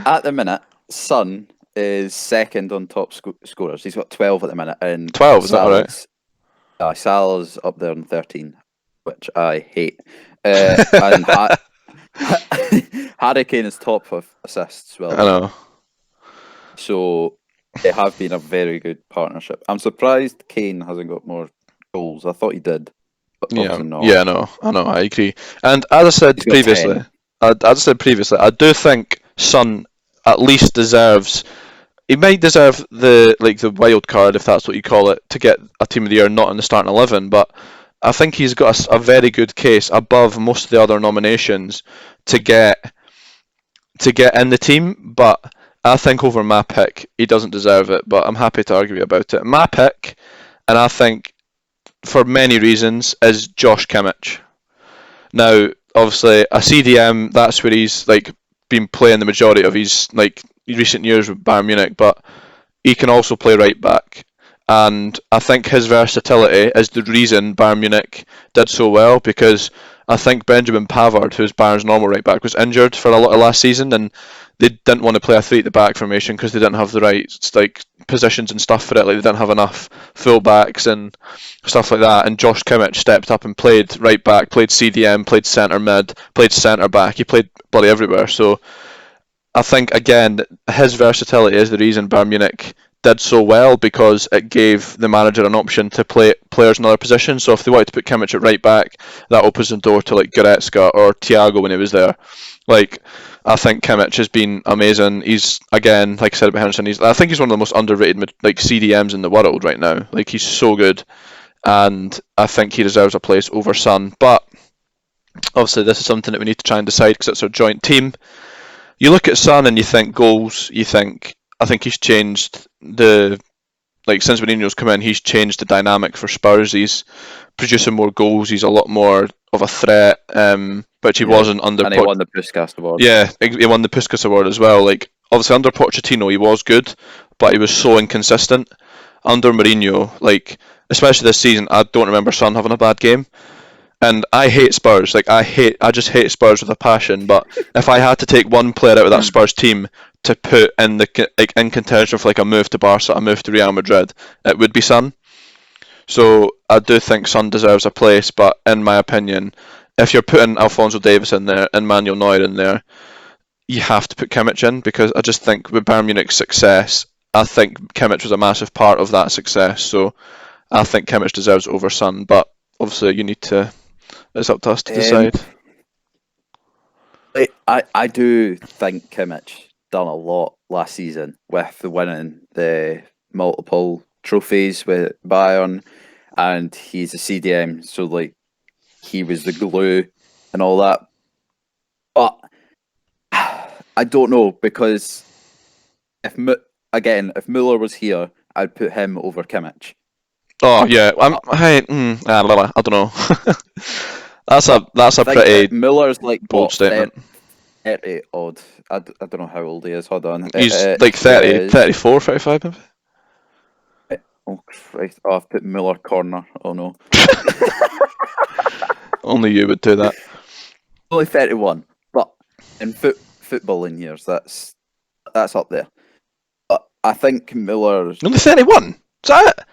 At the minute, Son is second on top scorers. He's got 12 at the minute. And 12, is that right? Salah's up there on 13, which I hate. And Harry Kane is top of assists. Well, I know. So they have been a very good partnership. I'm surprised Kane hasn't got more goals. I thought he did, but obviously not. Yeah, no, I agree. And as I said previously, I do think Son at least deserves. He might deserve the wild card, if that's what you call it, to get a team of the year not in the starting 11. But I think he's got a very good case above most of the other nominations to get in the team. But I think over my pick, he doesn't deserve it. But I'm happy to argue about it. My pick, and I think for many reasons, is Josh Kimmich. Now, obviously, a CDM, that's where he's been playing the majority of his recent years with Bayern Munich, but he can also play right back. And I think his versatility is the reason Bayern Munich did so well, because I think Benjamin Pavard, who's Bayern's normal right back, was injured for a lot of last season, and they didn't want to play a three at the back formation because they didn't have the right positions and stuff for it. They didn't have enough full backs and stuff like that. And Josh Kimmich stepped up and played right back, played CDM, played centre mid, played centre back. He played bloody everywhere. So I think again his versatility is the reason Bayern Munich did so well, because it gave the manager an option to play players in other positions. So if they wanted to put Kimmich at right back, that opens the door to Goretzka or Thiago when he was there. I think Kimmich has been amazing. He's, again, like I said about Henderson, I think he's one of the most underrated CDMs in the world right now. He's so good, and I think he deserves a place over Son. But obviously this is something that we need to try and decide, because it's our joint team. You look at Son and you think goals, I think he's changed since Mourinho's come in, he's changed the dynamic for Spurs. He's producing more goals. He's a lot more of a threat, which he wasn't under. And he won the Puskas Award. Yeah, he won the Puskas Award as well. Obviously under Pochettino, he was good, but he was so inconsistent. Under Mourinho, especially this season, I don't remember Son having a bad game. And I hate Spurs. I just hate Spurs with a passion. But if I had to take one player out of that Spurs team to put in in contention for a move to Barca, a move to Real Madrid, it would be Son. So I do think Son deserves a place. But in my opinion, if you're putting Alphonso Davies in there and Manuel Neuer in there, you have to put Kimmich in, because I just think with Bayern Munich's success, I think Kimmich was a massive part of that success. So I think Kimmich deserves over Son. But obviously, it's up to us to decide. I do think Kimmich done a lot last season with the winning the multiple trophies with Bayern, and he's a CDM, so he was the glue and all that. But I don't know, because if Müller was here, I'd put him over Kimmich. Oh yeah, I don't know. That's But a I think that pretty Miller's like bold what statement. 30 odd. I don't know how old he is. Hold on. He's like He 30, is. 34, 35 maybe. Oh Christ! Oh, I've put Miller corner. Oh no. Only you would do that. Only 31, but in footballing years, that's up there. But I think Miller's. Only 31. Is that it?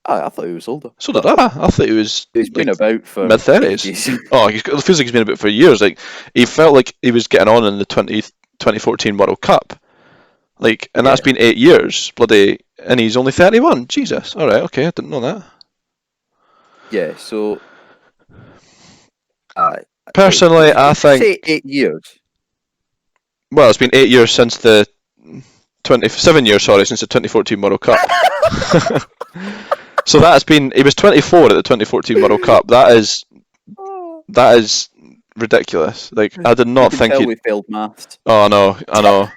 I thought he was older, So did but I. I thought he was he's been like about for mid 30s. ages. Oh, it feels like he's been about for years. Like he felt like he was getting on in the 2014 World Cup. Like, and that's Yeah, been 8 years, bloody, and he's only 31. Jesus. All right. Okay, I didn't know that. yeah. So, uh, like, Personally, I if you think. say 8 years, Well, it's been 8 years since the 7 years, sorry, since the 2014 World Cup. So that's been. He was 24 at the 2014 World Cup. That is ridiculous. Like I did you not can think tell he. we failed maths. Oh no, I know.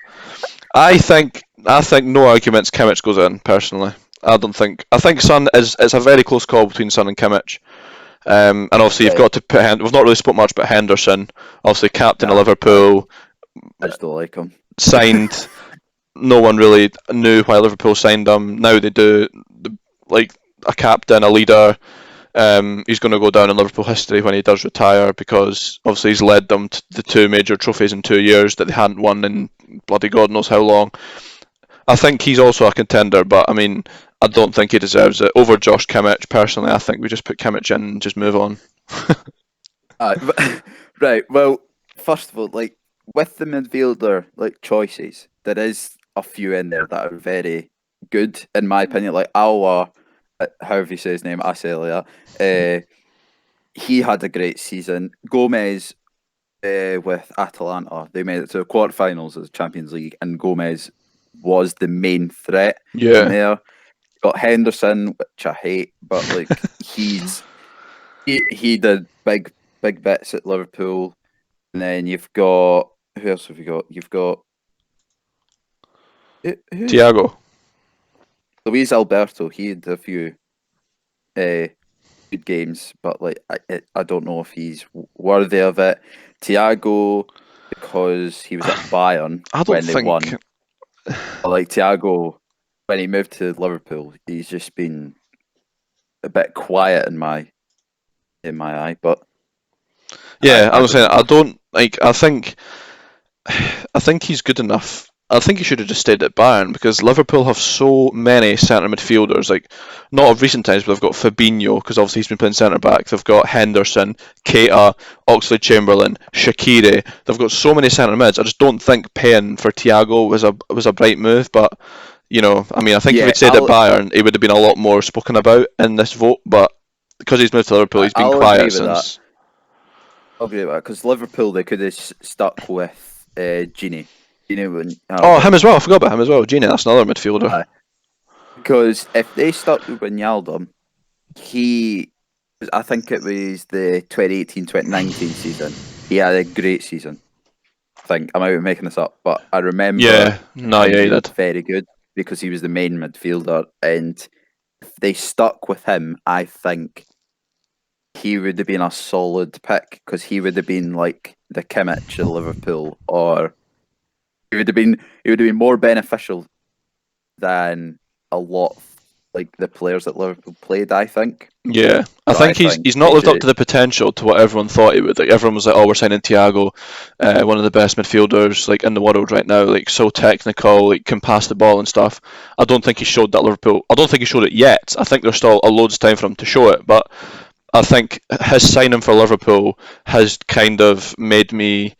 I think no arguments. Kimmich goes in personally. I don't think. I think Son is. It's a very close call between Son and Kimmich. And obviously you've Right. got to put. We've not really spoke much about Henderson. Obviously captain of Nah, Liverpool, I just don't like him. signed. No one really knew why Liverpool signed him. Now they do. Like a captain, a leader. He's going to go down in Liverpool history when he does retire because obviously he's led them to the two major trophies in 2 years that they hadn't won in bloody God knows how long. I think he's also a contender, but I mean, I don't think he deserves it over Josh Kimmich. Personally, I think we just put Kimmich in and just move on. Right. Well, first of all, like with the midfielder like choices, there is a few in there that are very good in my opinion. Like Alwa, however you say his name, Acelia, he had a great season. Gomez with Atalanta, they made it to the quarterfinals of the Champions League, and Gomez was the main threat in Yeah, there. Got Henderson, which I hate, but like he did big bits at Liverpool. And then you've got who else have you got? You've got who's Thiago. Luis Alberto. He had a few good games, but like I don't know if he's worthy of it. Thiago, because he was at Bayern I don't when they think. won. But like Thiago, when he moved to Liverpool, he's just been a bit quiet in my eye. But Yeah, I I was don't saying know. I don't like. I think he's good enough. I think he should have just stayed at Bayern because Liverpool have so many centre midfielders. Like, not of recent times, but they've got Fabinho because obviously he's been playing centre back. They've got Henderson, Keita, Oxlade-Chamberlain, Shaqiri. They've got so many centre mids. I just don't think paying for Thiago was a bright move. But I mean, I think if Yeah, he'd stayed at Bayern, he would have been a lot more spoken about in this vote. But because he's moved to Liverpool, he's been I'll agree quiet with that. since. I'll agree with that because Liverpool they could have stuck with Genie. Oh, Wijnaldum. him as well. I forgot about him as well. Genie, that's another midfielder. Because if they stuck with Wijnaldum, I think it was the 2018-2019 season. He had a great season. I think I might be making this up, but I remember Yeah, no, him yeah, he being did. very good because he was the main midfielder. And if they stuck with him, I think he would have been a solid pick because he would have been like the Kimmich of Liverpool, or he would have been more beneficial than a lot of like the players that Liverpool played. I think. Yeah, I So I think he's think he's not they lived up should. to the potential to what everyone thought he would. Like everyone was like, "Oh, we're signing Thiago, one of the best midfielders like in the world right now. Like so technical, like can pass the ball and stuff." I don't think he showed that Liverpool. I don't think he showed it yet. I think there's still a loads of time for him to show it. But I think his signing for Liverpool has kind of made me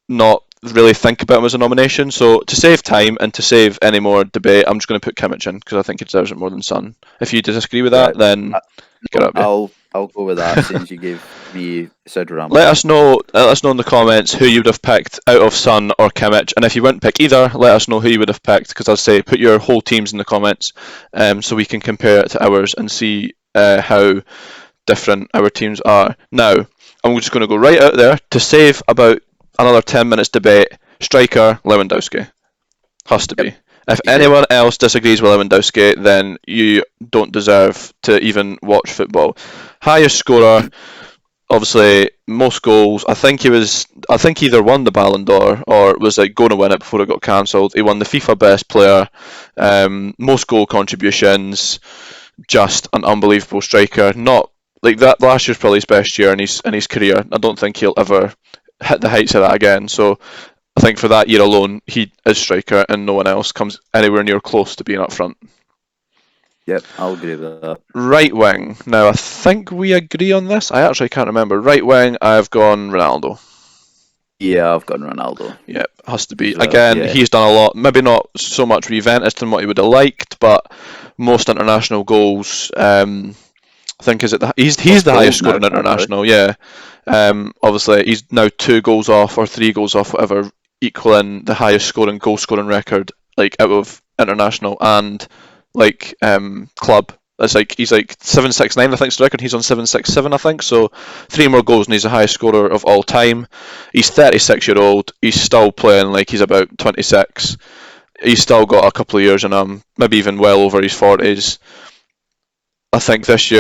not really think about him as a nomination. So to save time and to save any more debate, I'm just going to put Kimmich in because I think he deserves it more than Son. If you disagree with that, Right. then Uh, get up, yeah. I'll go with that since you gave me Sid Let Ramos. us know. Let us know in the comments who you would have picked out of Son or Kimmich, and if you wouldn't pick either, let us know who you would have picked. Because I'll say put your whole teams in the comments, so we can compare it to ours and see how different our teams are. Now, I'm just going to go right out there to save about another 10 minutes debate. Striker Lewandowski has to Yep, be. If easy. anyone else disagrees with Lewandowski, then you don't deserve to even watch football. Highest scorer, obviously most goals. I think he either won the Ballon d'Or or was like going to win it before it got cancelled. He won the FIFA Best Player, most goal contributions. Just an unbelievable striker. Not like that. Last year's probably his best year in his career. I don't think he'll ever hit the heights of that again. So I think for that year alone, he is striker, and no one else comes anywhere near close to being up front. Yep, I'll agree with that. Right wing. Now I think we agree on this. I actually can't remember. Right wing. I've gone Ronaldo. Yeah, I've got Ronaldo. Yep, has to be. He's Again, yeah, he's done a lot. Maybe not so much for Juventus than what he would have liked, but most international goals. I think is it he's plus the highest goals now, scoring actually. international. Yeah. Obviously he's now 2 goals off or 3 goals off, whatever, equaling the highest goal scoring record like out of international and like club. It's like he's like 769, I think, is the record. He's on 767, I think. So 3 more goals and he's the highest scorer of all time. He's 36-year-old. He's still playing like he's about 26. He's still got a couple of years in him, maybe even well over his 40s. I think last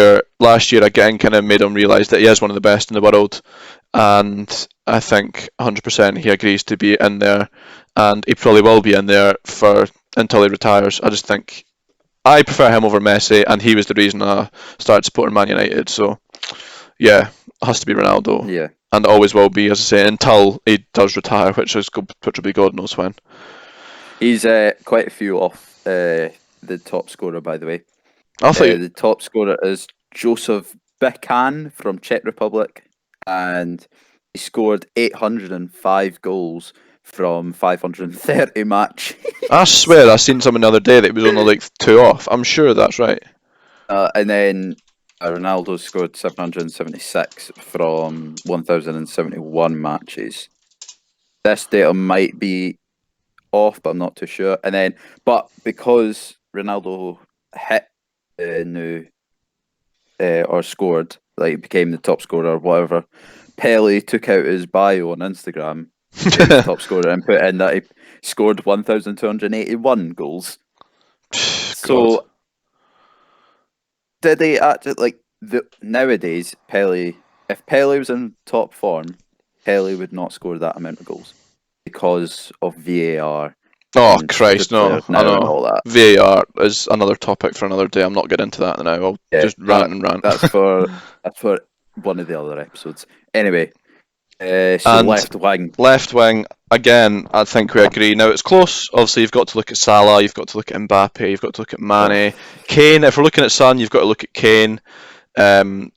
year again, kind of made him realise that he is one of the best in the world, and I think 100% he agrees to be in there, and he probably will be in there for until he retires. I just think I prefer him over Messi, and he was the reason I started supporting Man United. So yeah, it has to be Ronaldo, Yeah, and it always will be, as I say, until he does retire, which will be God knows when. he's quite a few off the top scorer, by the way. I thought The top scorer is Joseph Bican from Czech Republic, and he scored 805 goals from 530 match. I swear I seen someone the other day that he was only like 2 off. I'm sure that's right. And then Ronaldo scored 776 from 1,071 matches. This data might be off, but I'm not too sure. And then, but because Ronaldo hit the new or scored, like became the top scorer or whatever, Pele took out his bio on Instagram, his top scorer, and put in that he scored 1,281 goals. God. So did they actually like nowadays Pele? If Pele was in top form, Pele would not score that amount of goals because of VAR Oh and the Christ, no! players I now and know. all that. VAR is another topic for another day. I'm not getting into that now. I'll Yeah, just rant and rant. that's for one of the other episodes. Anyway, so And left wing. left wing again. I think we agree. Now it's close. Obviously, you've got to look at Salah. You've got to look at Mbappe. You've got to look at Oh, Mane, Kane. If we're looking at Son, you've got to look at Kane. Um,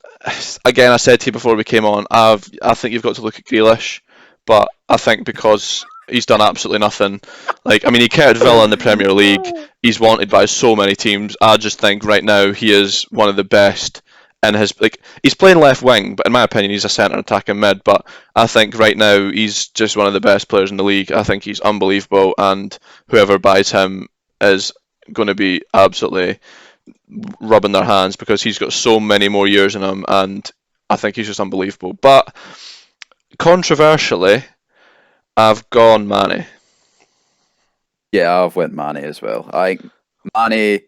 Again, I said to you before we came on, I think you've got to look at Grealish, but I think because he's done absolutely nothing. Like, I mean, he kept Villa in the Premier League. He's wanted by so many teams. I just think right now he is one of the best in his like. He's playing left wing, but in my opinion, he's a centre attacking mid. But I think right now he's just one of the best players in the league. I think he's unbelievable, and whoever buys him is going to be absolutely rubbing their hands because he's got so many more years in him, and I think he's just unbelievable. But controversially, I've gone Manny. yeah, I've went Mane as well. I think Mane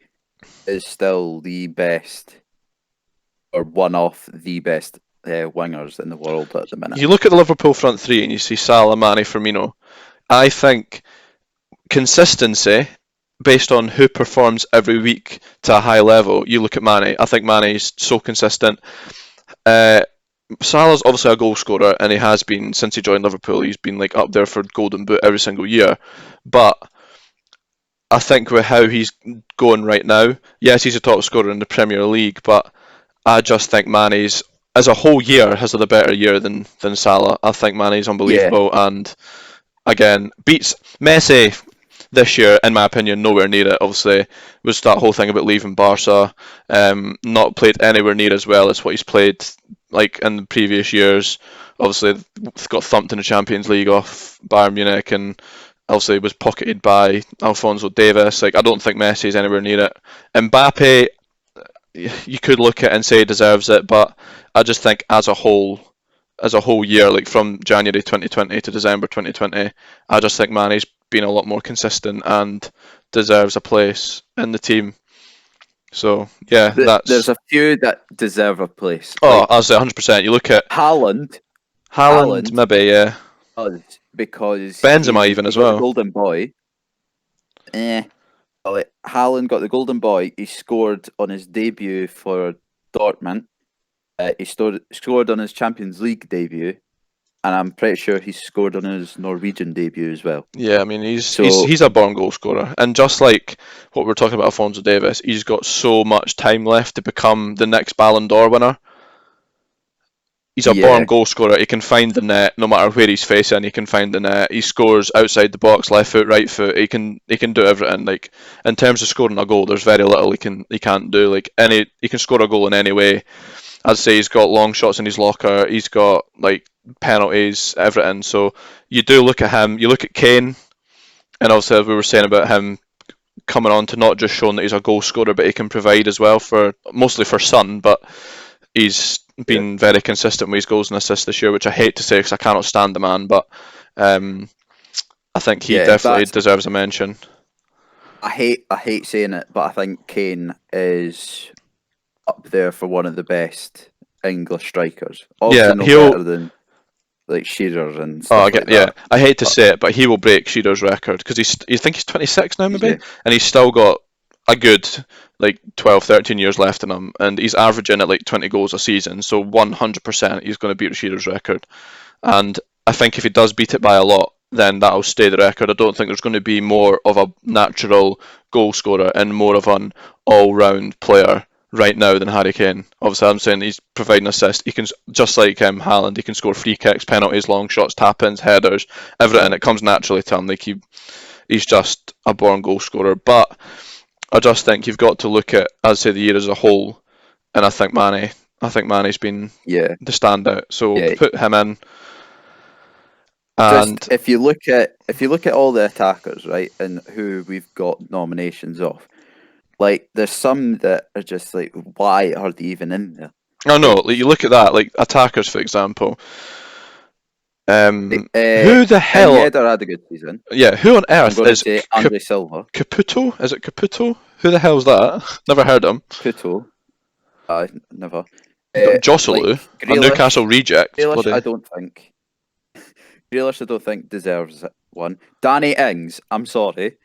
is still the best, or one of the best wingers in the world at the minute. You look at the Liverpool front three and you see Salah, Mane, Firmino. I think consistency based on who performs every week to a high level. You look at Mane. I think Mane is so consistent. Uh, Salah's obviously a goal scorer, and he has been since he joined Liverpool. He's been like up there for Golden Boot every single year. But I think with how he's going right now, yes, he's a top scorer in the Premier League, but I just think Mane's as a whole year has had a better year than Salah. I think Mane's Yeah, unbelievable, and again beats Messi this year, in my opinion, nowhere near it. Obviously, was that whole thing about leaving Barca, not played anywhere near as well as what he's played like in the previous years. Obviously, got thumped in the Champions League off Bayern Munich, and obviously was pocketed by Alphonso Davies. Like I don't think Messi is anywhere near it. Mbappe, you could look at and say he deserves it, but I just think as a whole year, like from January 2020 to December 2020, I just think Mane's been a lot more consistent and deserves a place in the team. So yeah, There's that's a few that deserve a place. I'll say 100%. You look at Haaland, Haaland, Haaland maybe, yeah. does because Benzema even he as got the well. golden boy. Haaland got the golden boy. He scored on his debut for Dortmund. He scored on his Champions League debut, and I'm pretty sure he scored on his Norwegian debut as well. Yeah, I mean he's So he's a born goal scorer, and just like what we're talking about Alphonso Davies, he's got so much time left to become the next Ballon d'Or winner. He's a born yeah, goal scorer. He can find the net no matter where he's facing. He can find the net. He scores outside the box, left foot, right foot. He can do everything. Like in terms of scoring a goal, there's very little he can't do. Like he can score a goal in any way. I'd say he's got long shots in his locker. He's got like penalties, everything. So you do look at him. You look at Kane, and obviously as we were saying about him coming on to not just showing that he's a goal scorer, but he can provide as well for mostly for Son, but he's yeah, been very consistent with his goals and assists this year, which I hate to say because I cannot stand the man, but um, I think he yeah. definitely deserves a mention. I hate saying it, but I think Kane is up there for one of the best English strikers. Yeah, Obviously, no he'll. better than like Shearer and Oh, stuff like yeah. that. I hate to But say it, but he will break Shearer's record because you think he's 26 now, maybe, yeah, and he's still got a good like 12, 13 years left in him, and he's averaging at like 20 goals a season. So 100% he's going to beat Shearer's record. And I think if he does beat it by a lot, then that'll stay the record. I don't think there's going to be more of a natural goal scorer and more of an all-round player right now than Harry Kane. Obviously, I'm saying he's providing assists. He can, just like Haaland, he can score free kicks, penalties, long shots, tap-ins, headers, everything. yeah, It comes naturally to him. Like he's just a born goal scorer. But I just think you've got to look at, I'd say, the year as a whole, and I think Mane's been yeah, the standout. So yeah. put him in. Just And if you look at all the attackers, right, and who we've got nominations of, like there's some that are just like, why are they even in there? oh no, Like, like, you look at that, like attackers for example. uh, Who the hell? Yedder had a good season. Yeah, who on I'm earth going to is say Andre Silva, Caputo? Is it Caputo? Who the hell's that? Never heard him. Puto. Never. Joselu, Like a Newcastle reject. Grealish, Bloody. I don't think. Grealish, I don't think deserves one. Danny Ings, I'm sorry.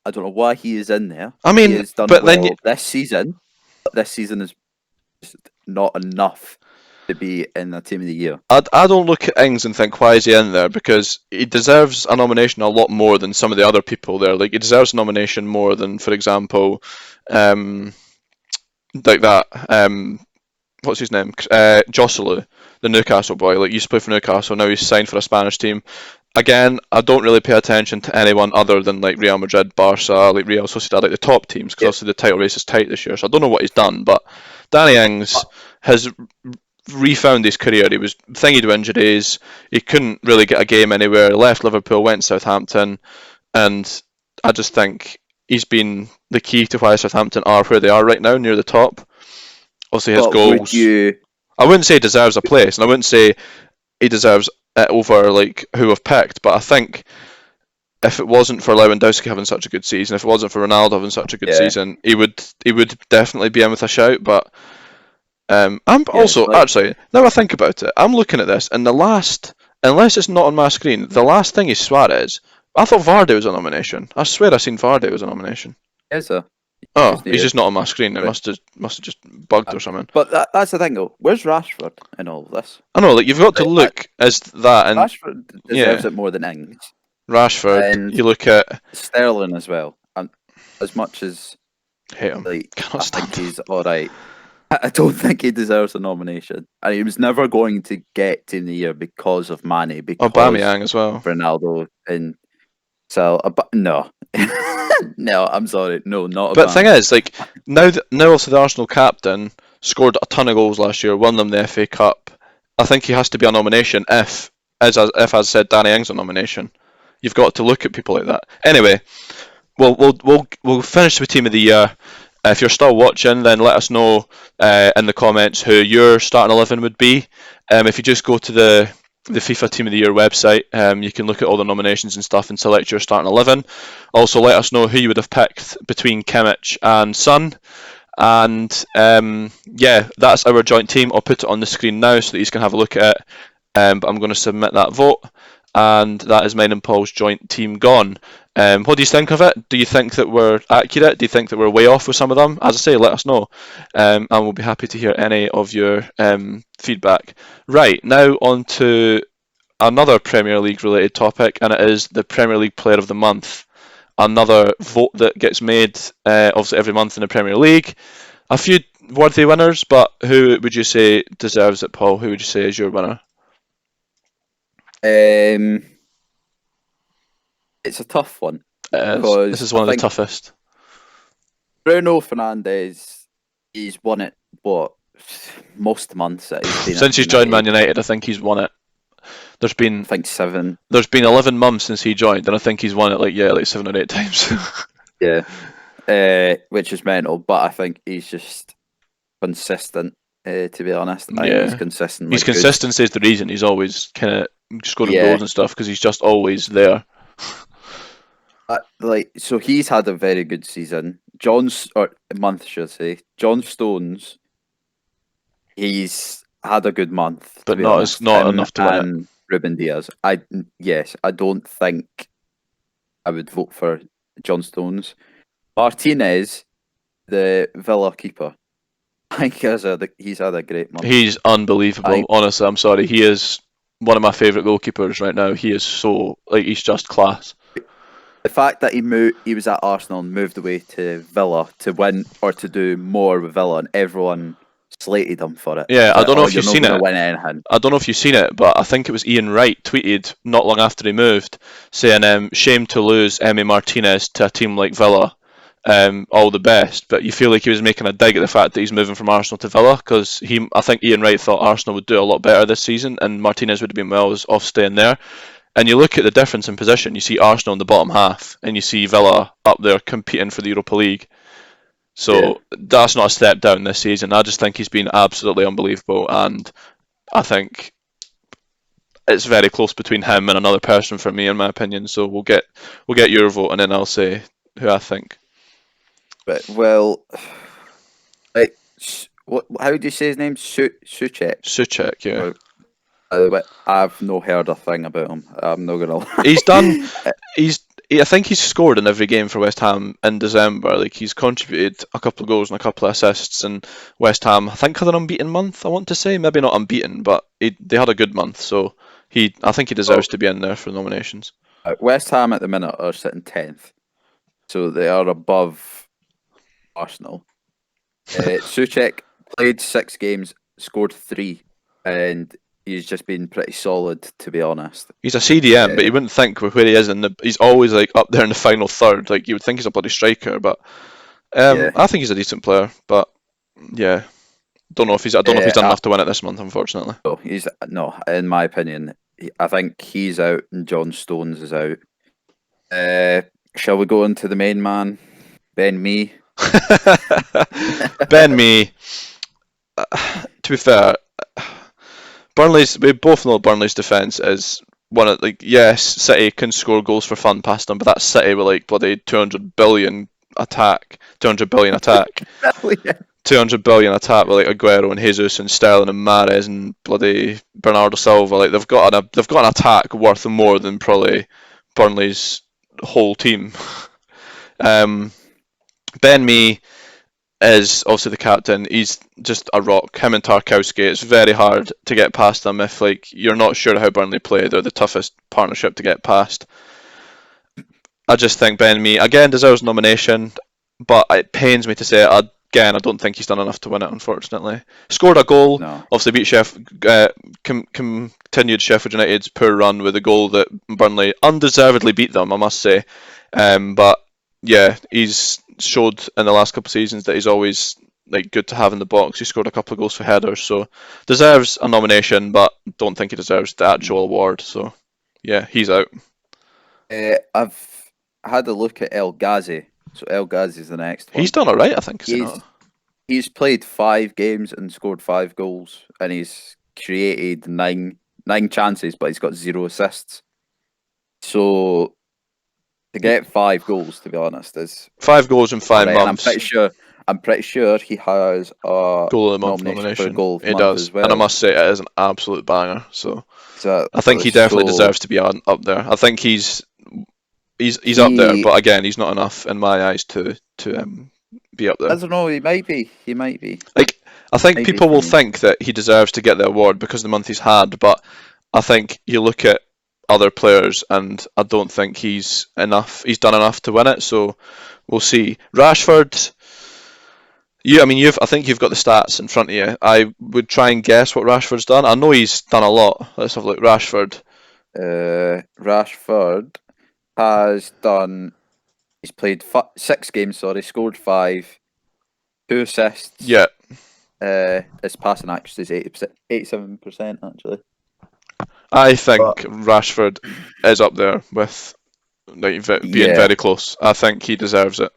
I don't know why he is in there. I He mean, has done but then well this season, but this season is just not enough to be in the team of the year. I don't look at Ings and think why is he in there because he deserves a nomination a lot more than some of the other people there. Like he deserves a nomination more than, for example, um, like that. What's his name? Joselu, the Newcastle boy. Like, he used to play for Newcastle, now he's signed for a Spanish team. Again, I don't really pay attention to anyone other than like Real Madrid, Barca, like Real Sociedad, like the top teams, because Yeah, obviously the title race is tight this year. So I don't know what he's done, but Danny Ings but, has refound his career. He was thingied with injuries. He couldn't really get a game anywhere. Left Liverpool, went to Southampton, and I just think he's been the key to why Southampton are where they are right now, near the top. Obviously, his but would goals. you? I wouldn't say he deserves a place, and I wouldn't say he deserves it over like who we've picked. But I think if it wasn't for Lewandowski having such a good season, if it wasn't for Ronaldo having such a good Yeah, season, he would definitely be in with a shout. But I'm yeah, also like actually now I think about it, I'm looking at this, and the last, unless it's not on my screen, the last thing is Suarez. I thought Vardy was a nomination. I swear I seen Vardy was a nomination. is a Oh, is he's near. just not on my screen. It But must have just bugged or something. that's the thing though. Where's Rashford in all of this? I know, like you've got to Like, look as that, and Rashford deserves yeah, it more than Ings Rashford. and You look at Sterling as well. And as much as hate him. like Cannot I stand think him. he's all right, I don't think he deserves a nomination. And he was never going to get Team of the Year because of Mane, because Aubameyang as well. of Ronaldo, and so. But no, no, I'm sorry, no, not But the thing Aubameyang. is, like now also the Arsenal captain scored a ton of goals last year, won them the FA Cup. I think he has to be a nomination if as I said, Danny Ings a nomination. You've got to look at people like that. Anyway, we'll finish with team of the year. If you're still watching, then let us know in the comments who your starting 11 would be. If you just go to the FIFA Team of the Year website. You can look at all the nominations and stuff and select your starting 11. Also, let us know who you would have picked between Kimmich and Son. And yeah, that's our joint team. I'll put it on the screen now so that you can have a look at it. But I'm going to submit that vote. And that is mine and Paul's joint team gone. What do you think of it? Do you think that we're accurate? Do you think that we're way off with some of them? As I say, let us know. And we'll be happy to hear any of your feedback. Right, now on to another Premier League related topic, and it is the Premier League Player of the Month. Another vote that gets made obviously every month in the Premier League. A few worthy winners, but who would you say deserves it, Paul? Who would you say is your winner? It's a tough one This because is I one of the think toughest. Bruno Fernandes, he's won it, most months that he's been Since at he's joined Man United. United, I think he's won it. There's I been think 7. 11 months since he joined, and I think he's won it like 7 or 8 times. Yeah. Which is mental, but I think he's just consistent, to be honest. I think he's Yeah, consistently his good. consistency is the reason he's always kind of scoring Yeah. goals and stuff because he's just always there. So he's had a very good season. Or month, should I say. John Stones, he's had a good month, to But be not honest. Him enough to win it. and Ruben Diaz. Yes, I don't think I would vote for John Stones. Martinez, the Villa keeper, I think he's had a great month. He's unbelievable. I Honestly, I'm sorry. He is one of my favourite goalkeepers right now. He is so he's just class. The fact that he was at Arsenal and moved away to Villa to win or to do more with Villa, and everyone slated him for it. Yeah, I Like, don't know oh, if you're you've not seen going to it. win anything. I don't know if you've seen it, but I think it was Ian Wright tweeted not long after he moved, saying, "Shame to lose Emi Martinez to a team like Villa. All the best." But you feel like he was making a dig at the fact that he's moving from Arsenal to Villa because I think Ian Wright thought Arsenal would do a lot better this season, and Martinez would have been well off staying there. And you look at the difference in position. You see Arsenal in the bottom half, and you see Villa up there competing for the Europa League. Yeah, So that's not a step down this season. I just think he's been absolutely unbelievable, and I think it's very close between him and another person for me, in my opinion. So we'll get your vote, and then I'll say who I think. but well, like what? How do you say his name? Suchek. Suchek, yeah. Or, by the way, I've no heard a thing about him. I'm not gonna He's done. lie. I think he's scored in every game for West Ham in December. Like he's contributed a couple of goals and a couple of assists, and West Ham, I think, had an unbeaten month. I want to say maybe not unbeaten, but they had a good month. So I think he Well, deserves to be in there for nominations. West Ham at the minute are sitting 10th, so they are above Arsenal. Suchek played 6 games, scored 3, and he's just been pretty solid, to be honest. He's a CDM, but you Uh, wouldn't think with where he is he's always like up there in the final third. Like you would think he's a bloody striker, but yeah, I think he's a decent player. But yeah, I don't know if he's done enough to win it this month, unfortunately. so he's no, in my opinion, I think he's out and John Stones is out. Shall we go into the main man, Ben Mee? Ben Mee, to be fair, we both know Burnley's defence is one of yes, City can score goals for fun past them, but that's City with like bloody 200 billion attack, 200 billion attack. 200 billion attack with like Aguero and Jesus and Sterling and Mahrez and bloody Bernardo Silva. Like they've got an attack worth more than probably Burnley's whole team. Ben Mee is obviously the captain. He's just a rock. Him and Tarkowski. It's very hard to get past them if like you're not sure how Burnley play. They're the toughest partnership to get past. I just think Ben Mee again deserves nomination, but it pains me to say it again. I don't think he's done enough to win it. Unfortunately, scored a goal. No. Obviously beat continued Sheffield United's poor run with a goal that Burnley undeservedly beat them. I must say, but yeah, he's showed in the last couple of seasons that he's always like good to have in the box. He scored a couple of goals for headers, so deserves a nomination, but don't think he deserves the actual award. So yeah, he's out. I've had a look at El Ghazi. So El Ghazi is the next one. He's done alright, I think. Is he not? He's played 5 games and scored 5 goals, and he's created nine 9 chances, but he's got 0 assists. So to get 5 goals, to be honest, is 5 goals in 5 alright. And months. I'm pretty sure he has a Goal of the month nomination for nomination. goal of the He month does, as and I well. must say it is an absolute banger. So I think Exactly. he definitely So deserves to be up there. I think he's up there, he, but again, he's not enough in my eyes to be up I there. don't know. He might be. He might be. Like, I think Maybe people for will me. think that he deserves to get the award because of the month he's had, but I think you look at other players, and I don't think he's enough. He's done enough to win it, so we'll see. Rashford, I think you've got the stats in front of you. I would try and guess what Rashford's done. I know he's done a lot. Let's have a look. Rashford. Rashford has done. He's played 6 games. Sorry, scored 5, 2 assists. Yeah, His passing accuracy is 87% actually. I think But Rashford is up there with like being yeah, very close. I think he deserves it.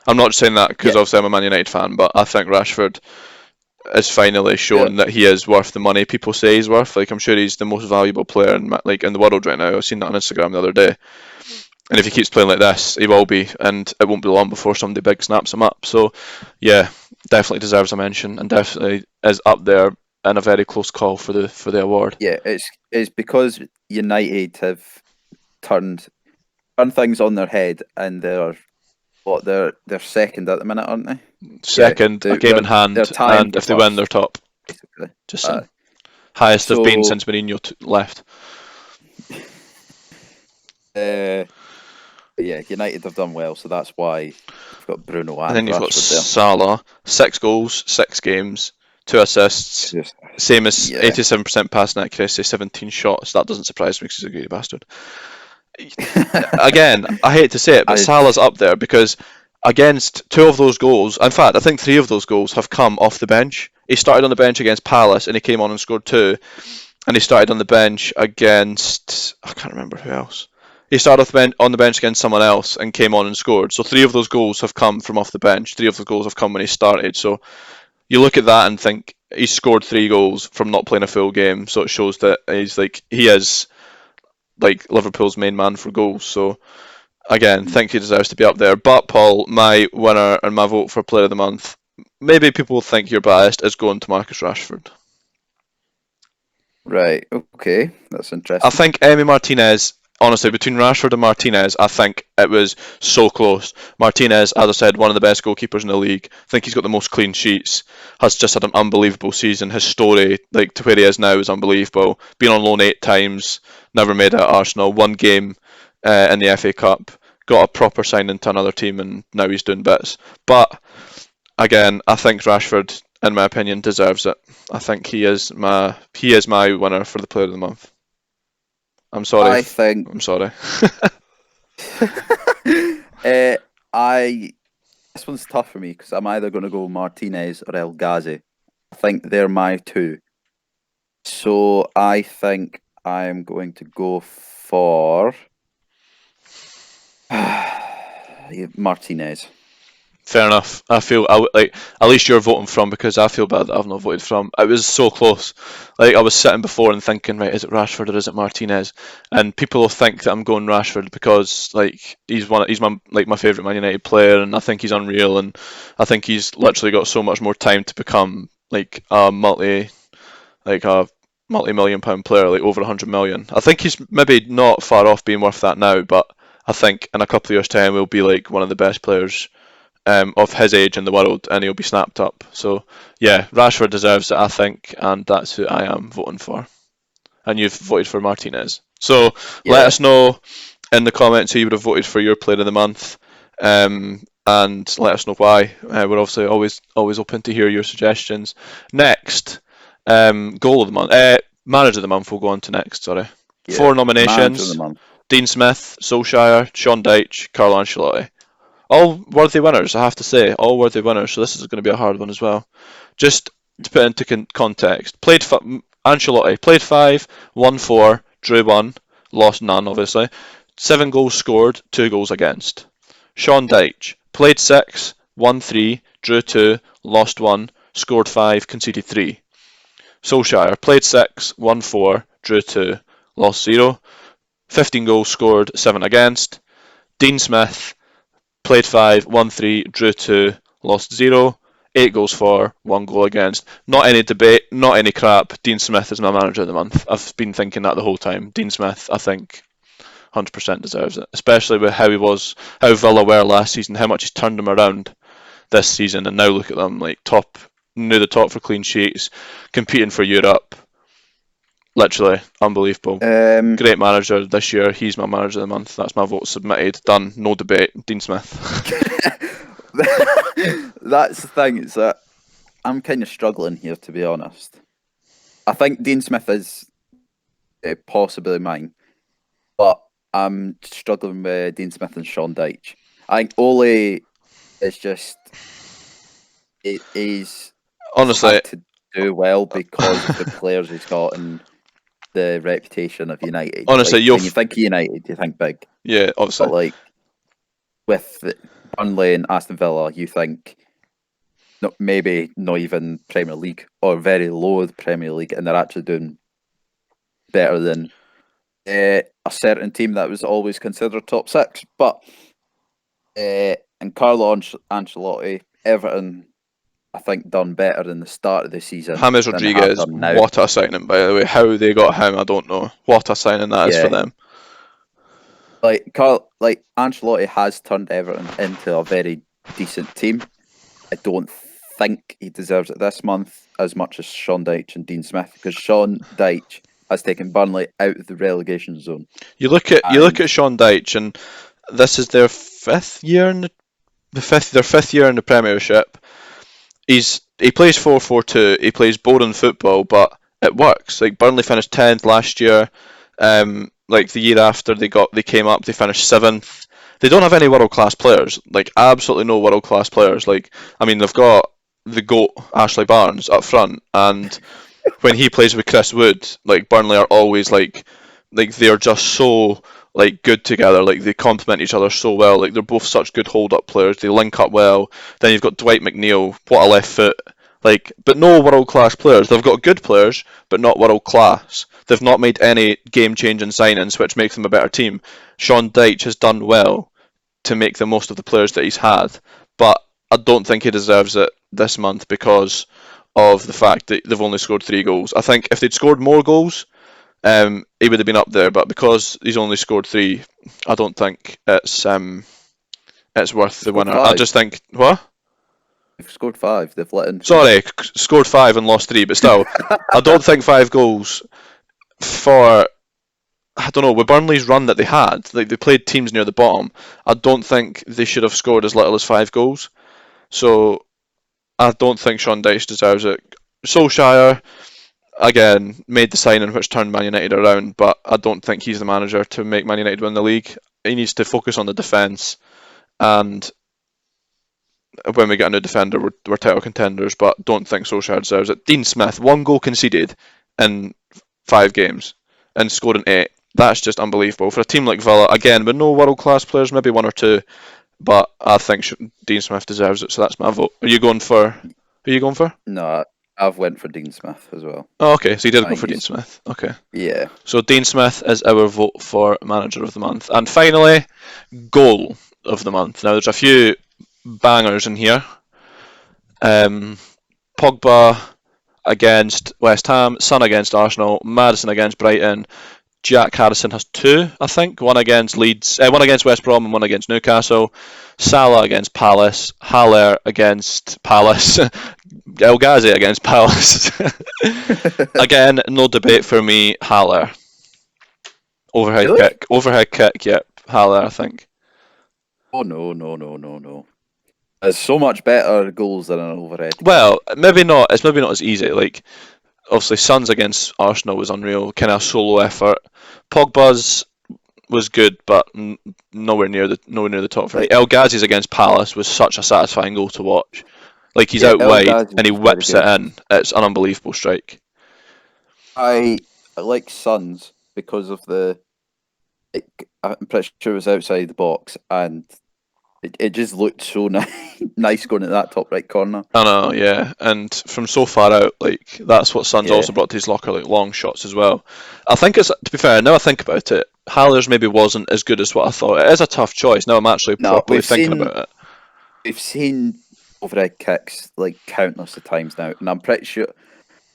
I'm not saying that because yeah, obviously I'm a Man United fan, but I think Rashford has finally yeah, shown that he is worth the money people say he's worth. Like, I'm sure he's the most valuable player in the world right now. I've seen that on Instagram the other day. And if he keeps playing like this, he will be, and it won't be long before somebody big snaps him up. So, yeah, definitely deserves a mention, and definitely is up there in a very close call for the award. yeah. It's because United have turned things on their head, and they're second at the minute, aren't they? Yeah, Second, a game in they're hand, tying and for if they win, first, they're top. basically. Just saying. Highest they've been So since Mourinho left. uh, yeah, United have done well, so that's why they've got Bruno And and then you've got Rashford there. Salah, 6 goals, 6 games, 2 assists, Yes. same as Yeah. 87% passing accuracy, 17 shots. That doesn't surprise me because he's a greedy bastard. Again, I hate to say it, but I Salah's up there because against 2 of those goals, in fact, I think 3 of those goals have come off the bench. He started on the bench against Palace and he came on and scored 2, and he started on the bench against, I can't remember who else. He started on the bench against someone else and came on and scored. So 3 of those goals have come from off the bench. 3 of the goals have come when he started. So you look at that and think he's scored 3 goals from not playing a full game. So it shows that he is like Liverpool's main man for goals. So again, think he deserves to be up there. But Paul, my winner and my vote for Player of the Month, maybe people think you're biased, is going to Marcus Rashford. Right. Okay, that's I interesting. think Emi Martinez, honestly, between Rashford and Martinez, I think it was so close. Martinez, as I said, one of the best goalkeepers in the league. I think he's got the most clean sheets. Has just had an unbelievable season. His story, like to where he is now, is unbelievable. Been on loan 8 times, never made it at Arsenal. 1 game in the FA Cup. Got a proper signing to another team, and now he's doing bits. But again, I think Rashford, in my opinion, deserves it. I think he is my winner for the Player of the Month. I'm sorry. I think I'm sorry. I this one's tough for me because I'm either going to go Martinez or El Ghazi. I think they're my two. So I think I'm going to go for Martinez. Fair enough. I feel like at least you're voting from because I feel bad that I've not voted from. It was so close. Like I was sitting before and thinking, right, is it Rashford or is it Martinez? And people will think that I'm going Rashford because like he's my favourite Man United player, and I think he's unreal, and I think he's literally got so much more time to become a multi-million pound player, like over 100 million. I think he's maybe not far off being worth that now, but I think in a couple of years' time he'll be like one of the best players of his age in the world, and he'll be snapped up. So yeah, Rashford deserves it, I think, and that's who I am voting for. And you've voted for Martinez. So let Yeah, us know in the comments who you would have voted for your Player of the Month, and let us know why. We're obviously always open to hear your suggestions. Next, Goal of the Month, Manager of the Month. We'll go on to next. Sorry, yeah. 4 nominations: Manager of the month. Dean Smith, Solskjaer, Sean Dyche, Carlo Ancelotti. All worthy winners, I have to say. All worthy winners. So this is going to be a hard one as well. Just to put into context, Ancelotti played 5, won 4, drew 1, lost none, obviously. 7 goals scored, 2 goals against. Sean Dyche played 6, won 3, drew 2, lost 1, scored 5, conceded 3. Solskjaer played 6, won 4, drew 2, lost 0. 15 goals scored, 7 against. Dean Smith played 5, won 3, drew 2, lost 0. 8 goals for, 1 goal against. Not any debate, not any crap. Dean Smith is my manager of the month. I've been thinking that the whole time. Dean Smith, I think, 100% deserves it, especially with how Villa were last season, how much he's turned them around this season, and now look at them, like near the top for clean sheets, competing for Europe. Literally unbelievable. Great manager this year. He's my manager of the month. That's my vote submitted. Done. No debate. Dean Smith. That's the thing, is that I'm kind of struggling here, to be honest. I think Dean Smith is possibly mine, but I'm struggling with Dean Smith and Sean Dyche. I think Ole is just he's Honestly, had to do well because of the players he's got and the reputation of United. Honestly, like, when you think of United, you think big. Yeah, obviously. But like with Burnley and Aston Villa, you think maybe not even Premier League or very low Premier League, and they're actually doing better than a certain team that was always considered top 6. But and Carlo Ancelotti, Everton, I think, done better in the start of the season. James Rodriguez, what a signing, by the way. How they got him, I don't know. What a signing that is for them. Like Ancelotti has turned Everton into a very decent team. I don't think he deserves it this month as much as Sean Dyche and Dean Smith, because Sean Dyche has taken Burnley out of the relegation zone. You look at Sean Dyche, and this is their fifth year in their fifth year in the Premiership. He plays 4-4-2. He plays boring football, but it works. Like Burnley finished 10th last year. Like the year after they came up, they finished 7th. They don't have any world class players. Like absolutely no world class players. Like I mean, they've got the GOAT Ashley Barnes up front, and when he plays with Chris Wood, like Burnley are always like they're just so like good together. Like they complement each other so well. Like they're both such good hold-up players. They link up well. Then you've got Dwight McNeil, what a left foot. Like, but no world-class players. They've got good players, but not world-class. They've not made any game-changing signings, which makes them a better team. Sean Dyche has done well to make the most of the players that he's had, but I don't think he deserves it this month because of the fact that they've only scored 3 goals. I think if they'd scored more goals, he would have been up there, but because he's only scored 3, I don't think it's worth the winner. 5. I just think what? They've scored 5. They've let in 3. Sorry, scored 5 and lost 3, but still, I don't think 5 goals for. I don't know, with Burnley's run that they had, like they played teams near the bottom, I don't think they should have scored as little as 5 goals. So I don't think Sean Dyche deserves it. Solskjaer, again, made the signing which turned Man United around, but I don't think he's the manager to make Man United win the league. He needs to focus on the defence, and when we get a new defender, we're title contenders, but don't think Solskjaer deserves it. Dean Smith, 1 goal conceded in 5 games and scoring 8. That's just unbelievable. For a team like Villa, again, with no world-class players, maybe 1 or 2, but I think Dean Smith deserves it, so that's my vote. Who are you going for? No, I've went for Dean Smith as well. Oh, okay, so you did go for Dean Smith. Okay. Yeah. So Dean Smith is our vote for Manager of the Month. And finally, Goal of the Month. Now, there's a few bangers in here. Pogba against West Ham, Son against Arsenal, Maddison against Brighton, Jack Harrison has 2, I think. One against Leeds, one against West Brom and one against Newcastle. Salah against Palace, Haller against Palace, El Ghazi against Palace. Again, no debate for me, Haller. Overhead kick, yep, Haller, I think. Oh no. There's so much better goals than an overhead kick. Well, maybe not. It's maybe not as easy. Like, obviously, Son's against Arsenal was unreal, kind of solo effort. Pogba's was good, but nowhere near the top for me. El Ghazi's against Palace was such a satisfying goal to watch. Like he's out wide and he whips it in. It's an unbelievable strike. I like Son's because of I'm pretty sure it was outside the box, and It just looked so nice going to that top right corner. I know, yeah, and from so far out, like that's what Son's Yeah. also brought to his locker, like long shots as well. I think it's, to be fair, now I think about it, Haller's maybe wasn't as good as what I thought. It is a tough choice. Now I'm actually No, properly thinking about it. we've seen overhead kicks like countless of times now, and I'm pretty sure.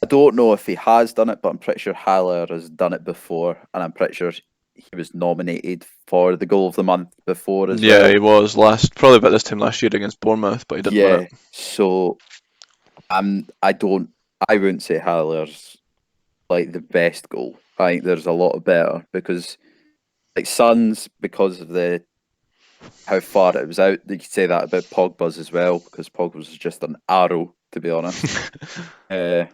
I don't know if he has done it, but I'm pretty sure Haller has done it before, and I'm pretty sure he was nominated for the goal of the month before as Yeah, well. he was probably about this time last year against Bournemouth, but he didn't win it. Yeah, so I wouldn't say Haller's like the best goal. I think there's a lot of better because like Suns, because of the how far it was out, you could say that about Pogba's as well, because Pogba's just an arrow, to be honest. uh,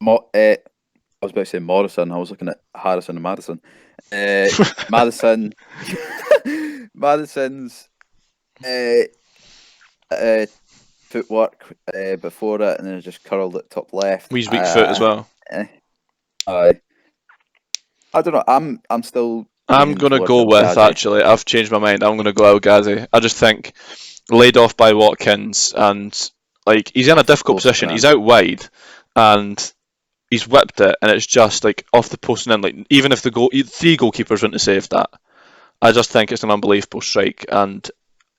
I was about to say Morrison. I was looking at Harrison and Madison. Madison, Madison's uh, uh, footwork before it, and then it just curled at top left. He's weak foot as well. Uh, I don't know. I'm still I'm leaning gonna towards go El with Ghazi. actually. I've changed my mind. I'm gonna go El Ghazi. I just think laid off by Watkins, and like he's in a difficult Close position. He's man. out wide, and he's whipped it, and it's just like off the post and in. Like even if the three goalkeepers wouldn't have saved that, I just think it's an unbelievable strike. And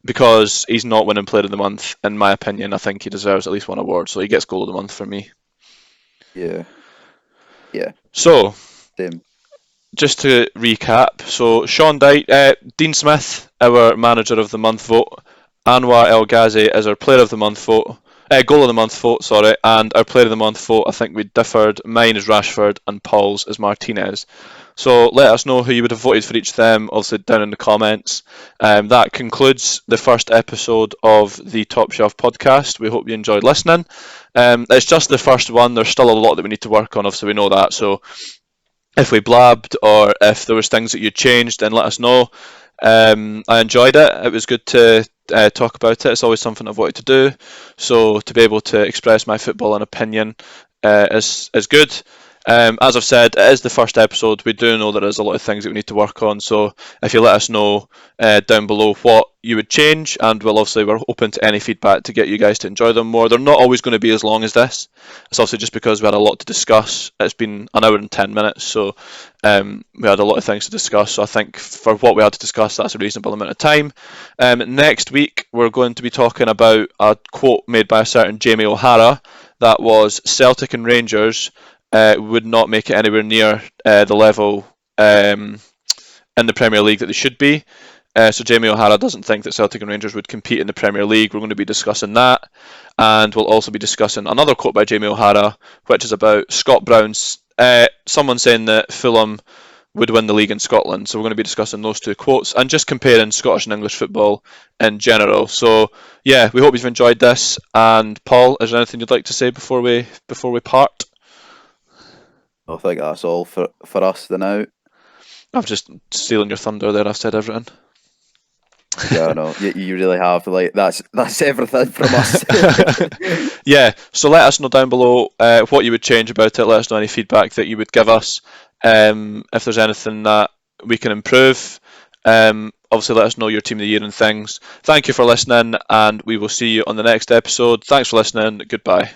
because he's not winning Player of the Month, in my opinion, I think he deserves at least one award. So he gets Goal of the Month for me. Yeah, yeah, So same. just to recap, so Sean Dyche, Dean Smith, our Manager of the Month vote, Anwar El Ghazi is our Player of the Month vote, Goal of the Month vote, sorry, and our Player of the Month vote, I think we differed. Mine is Rashford and Paul's is Martinez. So let us know who you would have voted for each of them, obviously down in the comments. That concludes the first episode of the Top Shelf podcast. We hope you enjoyed listening. It's just the first one. There's still a lot that we need to work on, obviously we know that. So if we blabbed or if there was things that you changed, then let us know. I enjoyed it. It was good to talk about it. It's always something I've wanted to do. So to be able to express my football and opinion is good. As I've said, it is the first episode. We do know there is a lot of things that we need to work on. So if you let us know down below what you would change, and we're open to any feedback to get you guys to enjoy them more. They're not always going to be as long as this. It's also just because we had a lot to discuss. It's been an hour and 10 minutes, so we had a lot of things to discuss. So I think for what we had to discuss, that's a reasonable amount of time. Next week, we're going to be talking about a quote made by a certain Jamie O'Hara that was Celtic and Rangers would not make it anywhere near the level in the Premier League that they should be. So Jamie O'Hara doesn't think that Celtic and Rangers would compete in the Premier League. We're going to be discussing that, and we'll also be discussing another quote by Jamie O'Hara, which is about Scott Brown's. Someone saying that Fulham would win the league in Scotland. So we're going to be discussing those two quotes and just comparing Scottish and English football in general. So yeah, we hope you've enjoyed this. And Paul, is there anything you'd like to say before we part? I think that's all for us for now. I'm just stealing your thunder there. I've said everything. Yeah, no, you really have. Like that's everything from us. Yeah, so let us know down below what you would change about it. Let us know any feedback that you would give us. If there's anything that we can improve. Obviously, let us know your team of the year and things. Thank you for listening, and we will see you on the next episode. Thanks for listening. Goodbye.